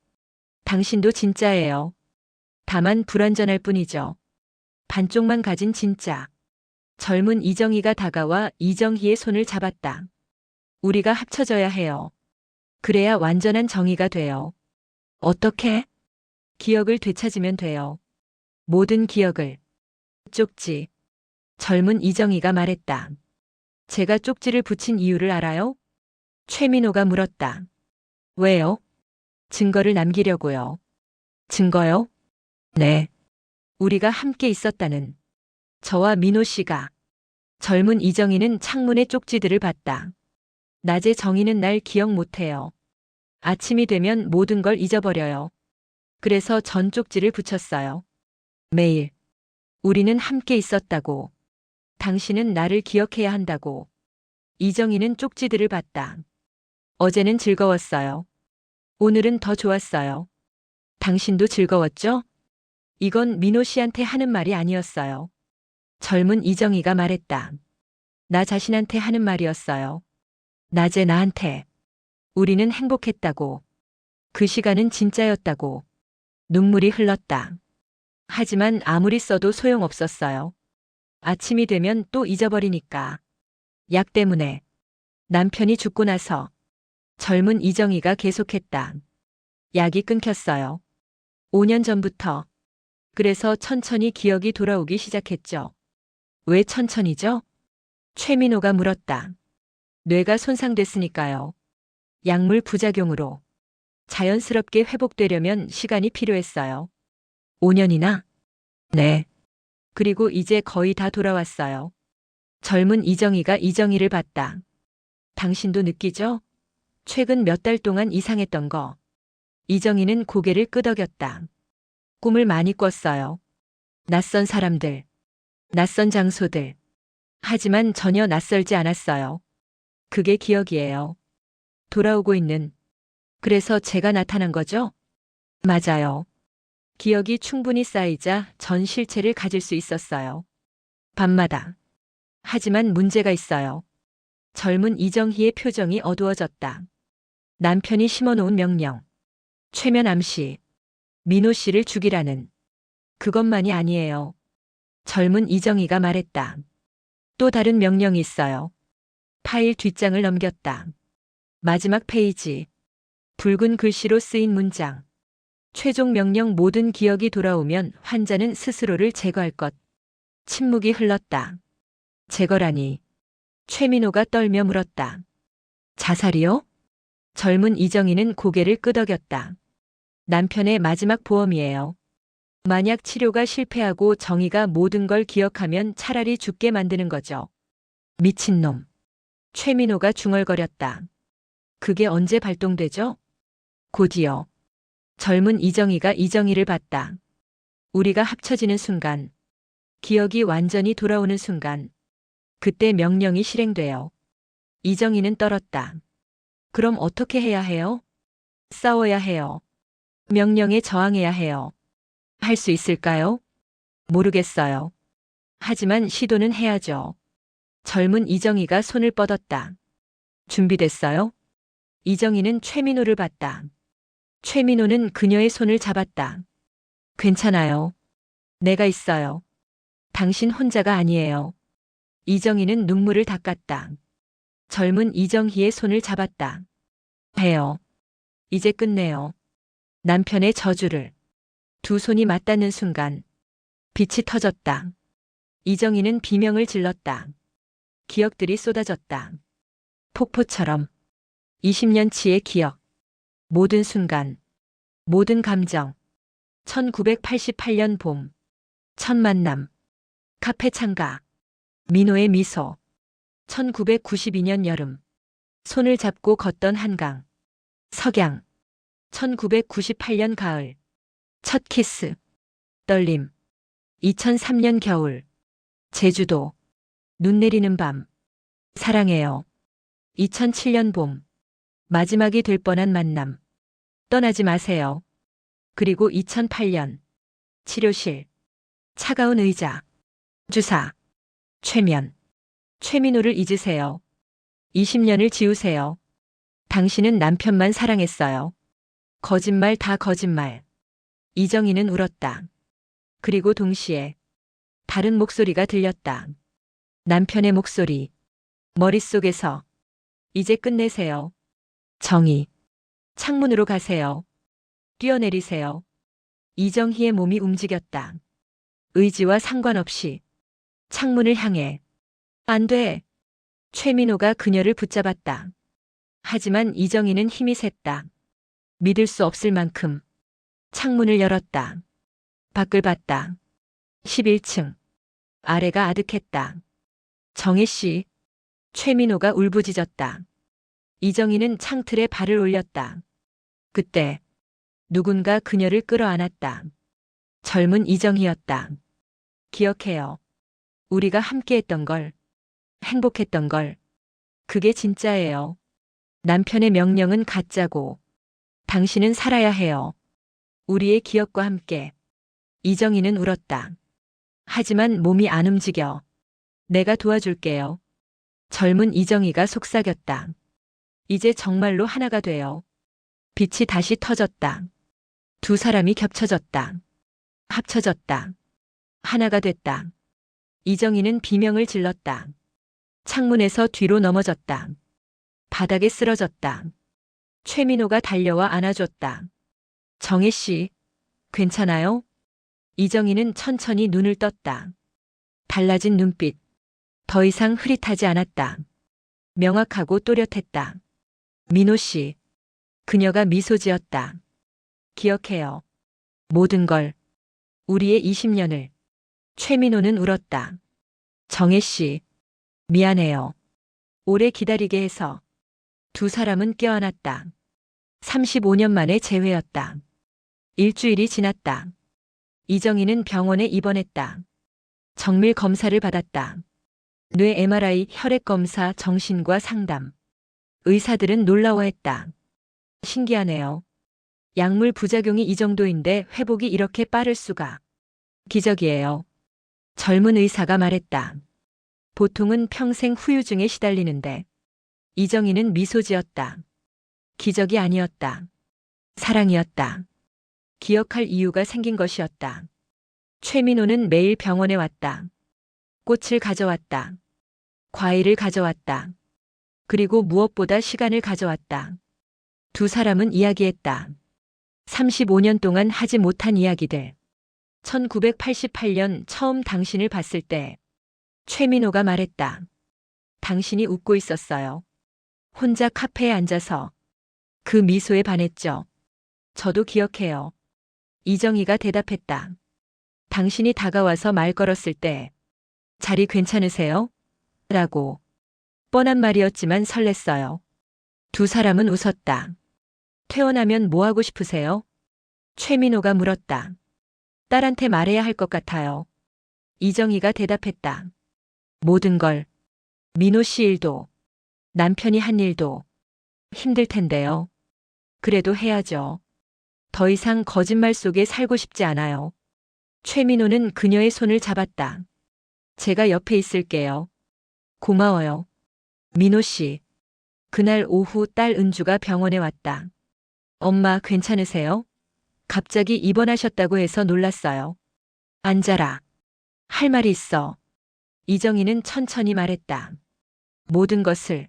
당신도 진짜예요. 다만 불완전할 뿐이죠. 반쪽만 가진 진짜. 젊은 이정희가 다가와 이정희의 손을 잡았다. 우리가 합쳐져야 해요. 그래야 완전한 정의가 돼요. 어떻게? 기억을 되찾으면 돼요. 모든 기억을. 쪽지. 젊은 이정희가 말했다. 제가 쪽지를 붙인 이유를 알아요? 최민호가 물었다. 왜요? 증거를 남기려고요. 증거요? 네. 우리가 함께 있었다는. 저와 민호 씨가. 젊은 이정희는 창문의 쪽지들을 봤다. 낮에 정희는 날 기억 못해요. 아침이 되면 모든 걸 잊어버려요. 그래서 전 쪽지를 붙였어요. 매일. 우리는 함께 있었다고. 당신은 나를 기억해야 한다고. 이정희는 쪽지들을 봤다. 어제는 즐거웠어요. 오늘은 더 좋았어요. 당신도 즐거웠죠? 이건 민호 씨한테 하는 말이 아니었어요. 젊은 이정희가 말했다. 나 자신한테 하는 말이었어요. 낮에 나한테. 우리는 행복했다고. 그 시간은 진짜였다고. 눈물이 흘렀다. 하지만 아무리 써도 소용없었어요. 아침이 되면 또 잊어버리니까. 약 때문에. 남편이 죽고 나서. 젊은 이정희가 계속했다. 약이 끊겼어요. 5년 전부터. 그래서 천천히 기억이 돌아오기 시작했죠. 왜 천천히죠? 최민호가 물었다. 뇌가 손상됐으니까요. 약물 부작용으로. 자연스럽게 회복되려면 시간이 필요했어요. 5년이나? 네. 그리고 이제 거의 다 돌아왔어요. 젊은 이정희가 이정희를 봤다. 당신도 느끼죠? 최근 몇 달 동안 이상했던 거. 이정희는 고개를 끄덕였다. 꿈을 많이 꿨어요. 낯선 사람들. 낯선 장소들. 하지만 전혀 낯설지 않았어요. 그게 기억이에요. 돌아오고 있는. 그래서 제가 나타난 거죠? 맞아요. 기억이 충분히 쌓이자 전 실체를 가질 수 있었어요. 밤마다. 하지만 문제가 있어요. 젊은 이정희의 표정이 어두워졌다. 남편이 심어놓은 명령. 최면 암시. 민호 씨를 죽이라는. 그것만이 아니에요. 젊은 이정희가 말했다. 또 다른 명령이 있어요. 파일 뒷장을 넘겼다. 마지막 페이지. 붉은 글씨로 쓰인 문장. 최종 명령 모든 기억이 돌아오면 환자는 스스로를 제거할 것. 침묵이 흘렀다. 제거라니. 최민호가 떨며 물었다. 자살이요? 젊은 이정희는 고개를 끄덕였다. 남편의 마지막 보험이에요. 만약 치료가 실패하고 정희가 모든 걸 기억하면 차라리 죽게 만드는 거죠. 미친놈. 최민호가 중얼거렸다. 그게 언제 발동되죠? 곧이요. 젊은 이정희가 이정희를 봤다. 우리가 합쳐지는 순간. 기억이 완전히 돌아오는 순간. 그때 명령이 실행돼요. 이정희는 떨었다. 그럼 어떻게 해야 해요? 싸워야 해요. 명령에 저항해야 해요. 할 수 있을까요? 모르겠어요. 하지만 시도는 해야죠. 젊은 이정희가 손을 뻗었다. 준비됐어요? 이정희는 최민호를 봤다. 최민호는 그녀의 손을 잡았다. 괜찮아요. 내가 있어요. 당신 혼자가 아니에요. 이정희는 눈물을 닦았다. 젊은 이정희의 손을 잡았다. 해요. 이제 끝내요. 남편의 저주를. 두 손이 맞닿는 순간 빛이 터졌다. 이정희는 비명을 질렀다. 기억들이 쏟아졌다. 폭포처럼. 20년치의 기억. 모든 순간. 모든 감정. 1988년 봄. 첫 만남. 카페 창가. 민호의 미소. 1992년 여름. 손을 잡고 걷던 한강. 석양. 1998년 가을. 첫 키스. 떨림. 2003년 겨울. 제주도. 눈 내리는 밤. 사랑해요. 2007년 봄. 마지막이 될 뻔한 만남. 떠나지 마세요. 그리고 2008년. 치료실. 차가운 의자. 주사. 최면. 최민호를 잊으세요. 20년을 지우세요. 당신은 남편만 사랑했어요. 거짓말 다 거짓말. 이정희는 울었다. 그리고 동시에 다른 목소리가 들렸다. 남편의 목소리. 머릿속에서. 이제 끝내세요. 정희. 창문으로 가세요. 뛰어내리세요. 이정희의 몸이 움직였다. 의지와 상관없이 창문을 향해. 안 돼. 최민호가 그녀를 붙잡았다. 하지만 이정희는 힘이 셌다. 믿을 수 없을 만큼. 창문을 열었다. 밖을 봤다. 11층. 아래가 아득했다. 정혜 씨. 최민호가 울부짖었다. 이정희는 창틀에 발을 올렸다. 그때 누군가 그녀를 끌어안았다. 젊은 이정희였다. 기억해요. 우리가 함께했던 걸. 행복했던 걸. 그게 진짜예요. 남편의 명령은 가짜고 당신은 살아야 해요. 우리의 기억과 함께. 이정희는 울었다. 하지만 몸이 안 움직여. 내가 도와줄게요. 젊은 이정희가 속삭였다. 이제 정말로 하나가 돼요. 빛이 다시 터졌다. 두 사람이 겹쳐졌다. 합쳐졌다. 하나가 됐다. 이정희는 비명을 질렀다. 창문에서 뒤로 넘어졌다. 바닥에 쓰러졌다. 최민호가 달려와 안아줬다. 정혜 씨, 괜찮아요? 이정희는 천천히 눈을 떴다. 달라진 눈빛. 더 이상 흐릿하지 않았다. 명확하고 또렷했다. 민호 씨. 그녀가 미소 지었다. 기억해요. 모든 걸. 우리의 20년을. 최민호는 울었다. 정혜 씨. 미안해요. 오래 기다리게 해서. 두 사람은 껴안았다. 35년 만에 재회였다. 일주일이 지났다. 이정희는 병원에 입원했다. 정밀 검사를 받았다. 뇌 MRI, 혈액 검사, 정신과 상담. 의사들은 놀라워했다. 신기하네요. 약물 부작용이 이 정도인데 회복이 이렇게 빠를 수가. 기적이에요. 젊은 의사가 말했다. 보통은 평생 후유증에 시달리는데. 이정희는 미소 지었다. 기적이 아니었다. 사랑이었다. 기억할 이유가 생긴 것이었다. 최민호는 매일 병원에 왔다. 꽃을 가져왔다. 과일을 가져왔다. 그리고 무엇보다 시간을 가져왔다. 두 사람은 이야기했다. 35년 동안 하지 못한 이야기들. 1988년 처음 당신을 봤을 때 최민호가 말했다. 당신이 웃고 있었어요. 혼자 카페에 앉아서. 그 미소에 반했죠. 저도 기억해요. 이정희가 대답했다. 당신이 다가와서 말 걸었을 때 자리 괜찮으세요? 라고. 뻔한 말이었지만 설렜어요. 두 사람은 웃었다. 퇴원하면 뭐 하고 싶으세요? 최민호가 물었다. 딸한테 말해야 할 것 같아요. 이정희가 대답했다. 모든 걸. 민호 씨 일도. 남편이 한 일도. 힘들 텐데요. 그래도 해야죠. 더 이상 거짓말 속에 살고 싶지 않아요. 최민호는 그녀의 손을 잡았다. 제가 옆에 있을게요. 고마워요. 민호 씨. 그날 오후 딸 은주가 병원에 왔다. 엄마 괜찮으세요? 갑자기 입원하셨다고 해서 놀랐어요. 앉아라. 할 말이 있어. 이정희는 천천히 말했다. 모든 것을.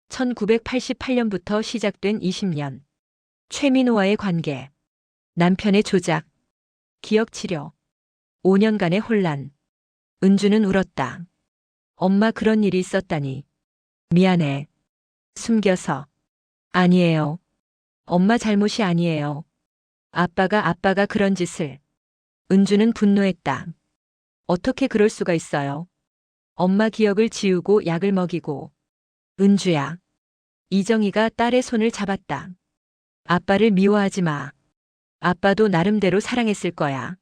1988년부터 시작된 20년. 최민호와의 관계. 남편의 조작. 기억 치료. 5년간의 혼란. 은주는 울었다. 엄마 그런 일이 있었다니. 미안해. 숨겨서. 아니에요. 엄마 잘못이 아니에요. 아빠가 그런 짓을. 은주는 분노했다. 어떻게 그럴 수가 있어요? 엄마 기억을 지우고 약을 먹이고. 은주야. 이정희가 딸의 손을 잡았다. 아빠를 미워하지 마. 아빠도 나름대로 사랑했을 거야.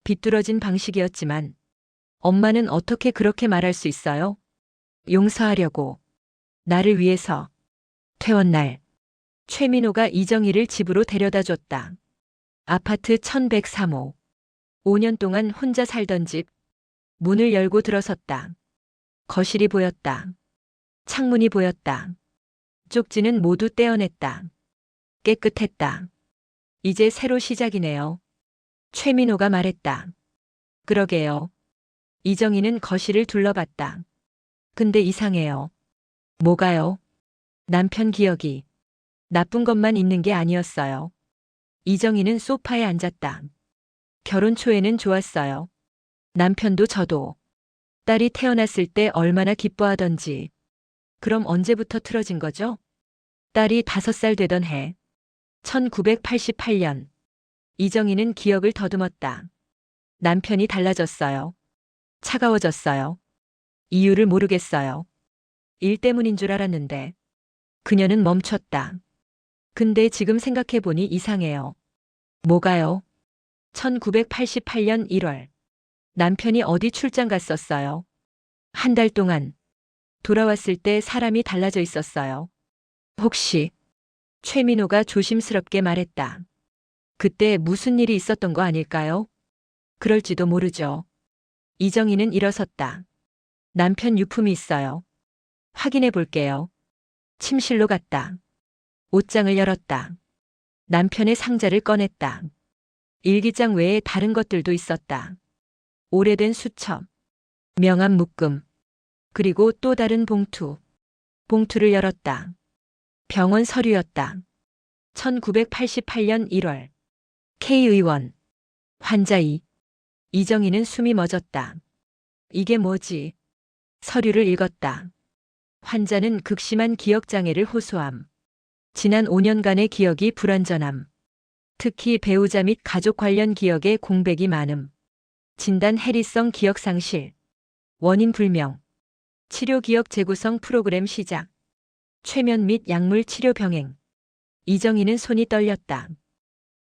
비뚤어진 방식이었지만 엄마는 어떻게 그렇게 말할 수 있어요? 용서하려고. 나를 위해서. 퇴원날. 최민호가 이정희를 집으로 데려다 줬다. 아파트 1103호. 5년 동안 혼자 살던 집. 문을 열고 들어섰다. 거실이 보였다. 창문이 보였다. 쪽지는 모두 떼어냈다. 깨끗했다. 이제 새로 시작이네요. 최민호가 말했다. 그러게요. 이정희는 거실을 둘러봤다. 근데 이상해요. 뭐가요? 남편 기억이. 나쁜 것만 있는 게 아니었어요. 이정희는 소파에 앉았다. 결혼 초에는 좋았어요. 남편도 저도. 딸이 태어났을 때 얼마나 기뻐하던지. 그럼 언제부터 틀어진 거죠? 딸이 5살 되던 해. 1988년. 이정희는 기억을 더듬었다. 남편이 달라졌어요. 차가워졌어요. 이유를 모르겠어요. 일 때문인 줄 알았는데. 그녀는 멈췄다. 근데 지금 생각해보니 이상해요. 뭐가요? 1988년 1월. 남편이 어디 출장 갔었어요. 한 달 동안. 돌아왔을 때 사람이 달라져 있었어요. 혹시 최민호가 조심스럽게 말했다. 그때 무슨 일이 있었던 거 아닐까요? 그럴지도 모르죠. 이정희는 일어섰다. 남편 유품이 있어요. 확인해 볼게요. 침실로 갔다. 옷장을 열었다. 남편의 상자를 꺼냈다. 일기장 외에 다른 것들도 있었다. 오래된 수첩, 명함 묶음, 그리고 또 다른 봉투. 봉투를 열었다. 병원 서류였다. 1988년 1월. K의원. 환자 2. 이정희는 숨이 멎었다. 이게 뭐지? 서류를 읽었다. 환자는 극심한 기억장애를 호소함. 지난 5년간의 기억이 불완전함. 특히 배우자 및 가족 관련 기억에 공백이 많음. 진단 해리성 기억상실. 원인 불명. 치료 기억 재구성 프로그램 시작. 최면 및 약물 치료 병행. 이정희는 손이 떨렸다.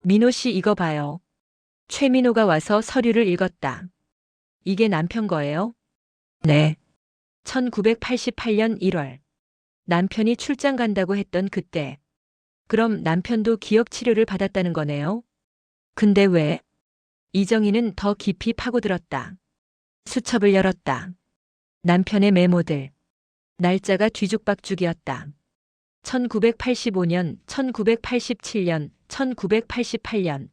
민호 씨 이거 봐요. 최민호가 와서 서류를 읽었다. 이게 남편 거예요? 네. 1988년 1월. 남편이 출장 간다고 했던 그때. 그럼 남편도 기억 치료를 받았다는 거네요? 근데 왜? 이정희는 더 깊이 파고들었다. 수첩을 열었다. 남편의 메모들. 날짜가 뒤죽박죽이었다. 1985년, 1987년, 1988년,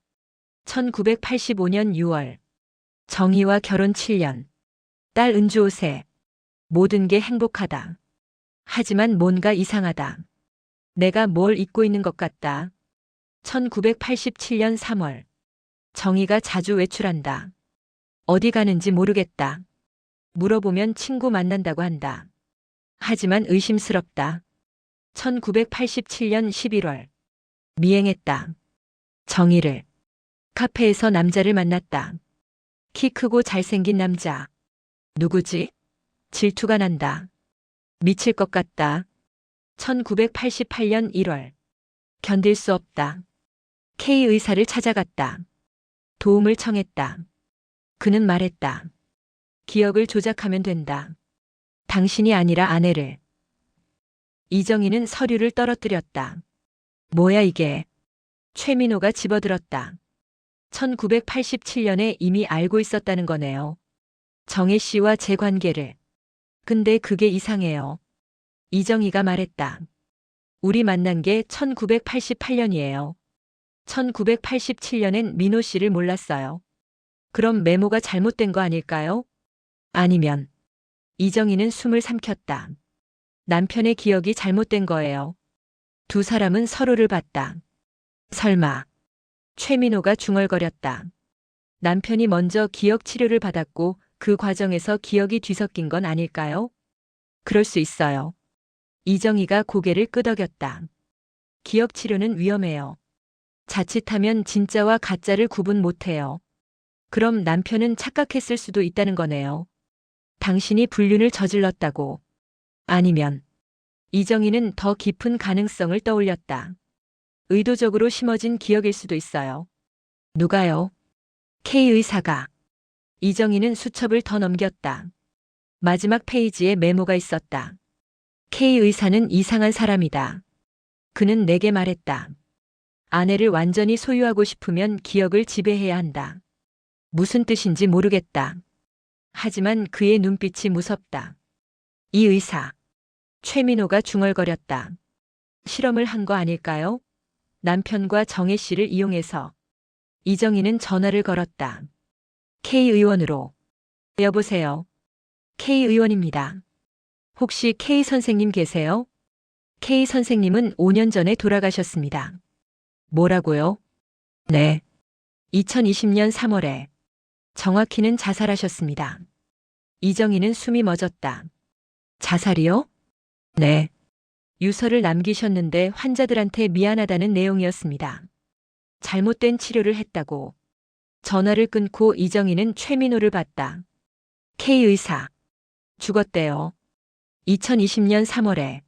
1985년 6월. 정희와 결혼 7년. 딸 은주 5세. 모든 게 행복하다. 하지만 뭔가 이상하다. 내가 뭘 잊고 있는 것 같다. 1987년 3월. 정희가 자주 외출한다. 어디 가는지 모르겠다. 물어보면 친구 만난다고 한다. 하지만 의심스럽다. 1987년 11월. 미행했다. 정희를. 카페에서 남자를 만났다. 키 크고 잘생긴 남자. 누구지? 질투가 난다. 미칠 것 같다. 1988년 1월. 견딜 수 없다. K 의사를 찾아갔다. 도움을 청했다. 그는 말했다. 기억을 조작하면 된다. 당신이 아니라 아내를. 이정희는 서류를 떨어뜨렸다. 뭐야 이게? 최민호가 집어들었다. 1987년에 이미 알고 있었다는 거네요. 정혜 씨와 제 관계를. 근데 그게 이상해요. 이정희가 말했다. 우리 만난 게 1988년이에요. 1987년엔 민호 씨를 몰랐어요. 그럼 메모가 잘못된 거 아닐까요? 아니면. 이정희는 숨을 삼켰다. 남편의 기억이 잘못된 거예요. 두 사람은 서로를 봤다. 설마. 최민호가 중얼거렸다. 남편이 먼저 기억 치료를 받았고 그 과정에서 기억이 뒤섞인 건 아닐까요? 그럴 수 있어요. 이정희가 고개를 끄덕였다. 기억 치료는 위험해요. 자칫하면 진짜와 가짜를 구분 못해요. 그럼 남편은 착각했을 수도 있다는 거네요. 당신이 불륜을 저질렀다고. 아니면. 이정희는 더 깊은 가능성을 떠올렸다. 의도적으로 심어진 기억일 수도 있어요. 누가요? K 의사가. 이정희는 수첩을 더 넘겼다. 마지막 페이지에 메모가 있었다. K 의사는 이상한 사람이다. 그는 내게 말했다. 아내를 완전히 소유하고 싶으면 기억을 지배해야 한다. 무슨 뜻인지 모르겠다. 하지만 그의 눈빛이 무섭다. 이 의사. 최민호가 중얼거렸다. 실험을 한 거 아닐까요? 남편과 정혜 씨를 이용해서. 이정희는 전화를 걸었다. K 의원으로. 여보세요. K 의원입니다. 혹시 K 선생님 계세요? K 선생님은 5년 전에 돌아가셨습니다. 뭐라고요? 네. 2020년 3월에. 정확히는 자살하셨습니다. 이정희는 숨이 멎었다. 자살이요? 네. 유서를 남기셨는데 환자들한테 미안하다는 내용이었습니다. 잘못된 치료를 했다고. 전화를 끊고 이정희는 최민호를 봤다. K 의사. 죽었대요. 2020년 3월에.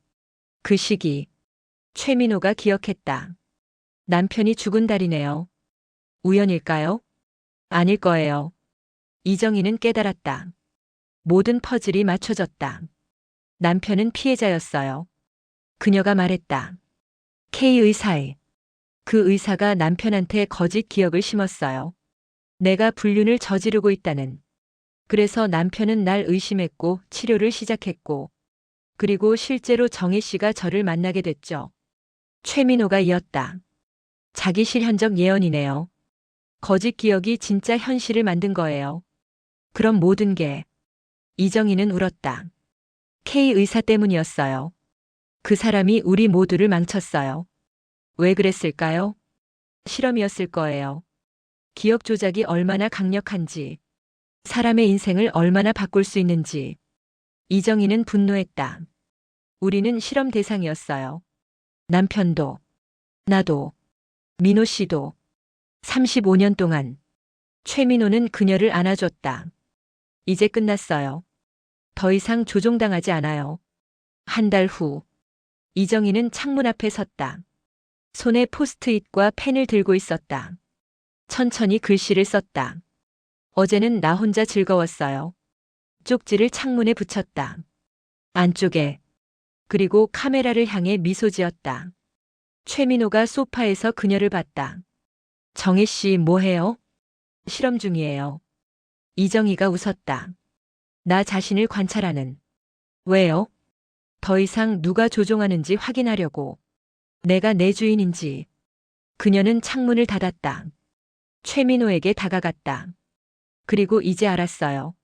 그 시기. 최민호가 기억했다. 남편이 죽은 달이네요. 우연일까요? 아닐 거예요. 이정희는 깨달았다. 모든 퍼즐이 맞춰졌다. 남편은 피해자였어요. 그녀가 말했다. K 의사의. 그 의사가 남편한테 거짓 기억을 심었어요. 내가 불륜을 저지르고 있다는. 그래서 남편은 날 의심했고 치료를 시작했고, 그리고 실제로 정혜 씨가 저를 만나게 됐죠. 최민호가 이었다. 자기 실현적 예언이네요. 거짓 기억이 진짜 현실을 만든 거예요. 그럼 모든 게. 이정희는 울었다. K 의사 때문이었어요. 그 사람이 우리 모두를 망쳤어요. 왜 그랬을까요? 실험이었을 거예요. 기억 조작이 얼마나 강력한지, 사람의 인생을 얼마나 바꿀 수 있는지. 이정희는 분노했다. 우리는 실험 대상이었어요. 남편도, 나도, 민호 씨도. 35년 동안. 최민호는 그녀를 안아줬다. 이제 끝났어요. 더 이상 조종당하지 않아요. 한 달 후. 이정희는 창문 앞에 섰다. 손에 포스트잇과 펜을 들고 있었다. 천천히 글씨를 썼다. 어제는 나 혼자 즐거웠어요. 쪽지를 창문에 붙였다. 안쪽에. 그리고 카메라를 향해 미소 지었다. 최민호가 소파에서 그녀를 봤다. 정혜 씨 뭐해요? 실험 중이에요. 이정희가 웃었다. 나 자신을 관찰하는. 왜요? 더 이상 누가 조종하는지 확인하려고. 내가 내 주인인지. 그녀는 창문을 닫았다. 최민호에게 다가갔다. 그리고 이제 알았어요.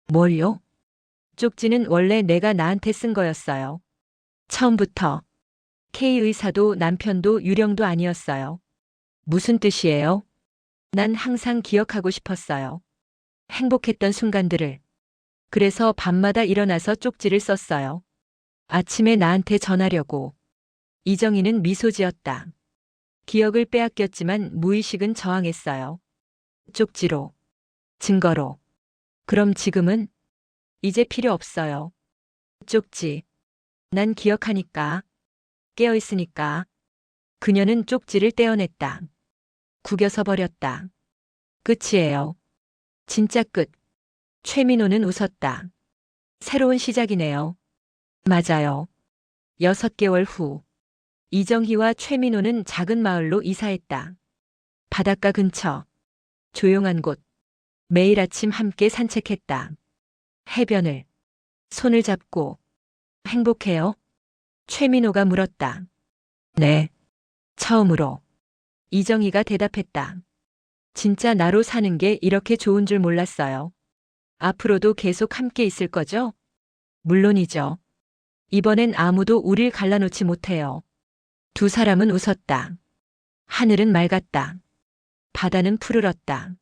뭘요? 쪽지는 원래 내가 나한테 쓴 거였어요. 처음부터. K 의사도 남편도 유령도 아니었어요. 무슨 뜻이에요? 난 항상 기억하고 싶었어요. 행복했던 순간들을. 그래서 밤마다 일어나서 쪽지를 썼어요. 아침에 나한테 전하려고. 이정희는 미소 지었다. 기억을 빼앗겼지만 무의식은 저항했어요. 쪽지로. 증거로. 그럼 지금은? 이제 필요 없어요. 쪽지. 난 기억하니까. 깨어있으니까. 그녀는 쪽지를 떼어냈다. 구겨서 버렸다. 끝이에요. 진짜 끝. 최민호는 웃었다. 새로운 시작이네요. 맞아요. 6개월 후. 이정희와 최민호는 작은 마을로 이사했다. 바닷가 근처. 조용한 곳. 매일 아침 함께 산책했다. 해변을. 손을 잡고. 행복해요? 최민호가 물었다. 네. 처음으로. 이정희가 대답했다. 진짜 나로 사는 게 이렇게 좋은 줄 몰랐어요. 앞으로도 계속 함께 있을 거죠? 물론이죠. 이번엔 아무도 우릴 갈라놓지 못해요. 두 사람은 웃었다. 하늘은 맑았다. 바다는 푸르렀다.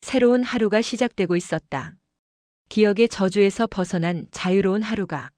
새로운 하루가 시작되고 있었다. 기억의 저주에서 벗어난 자유로운 하루가.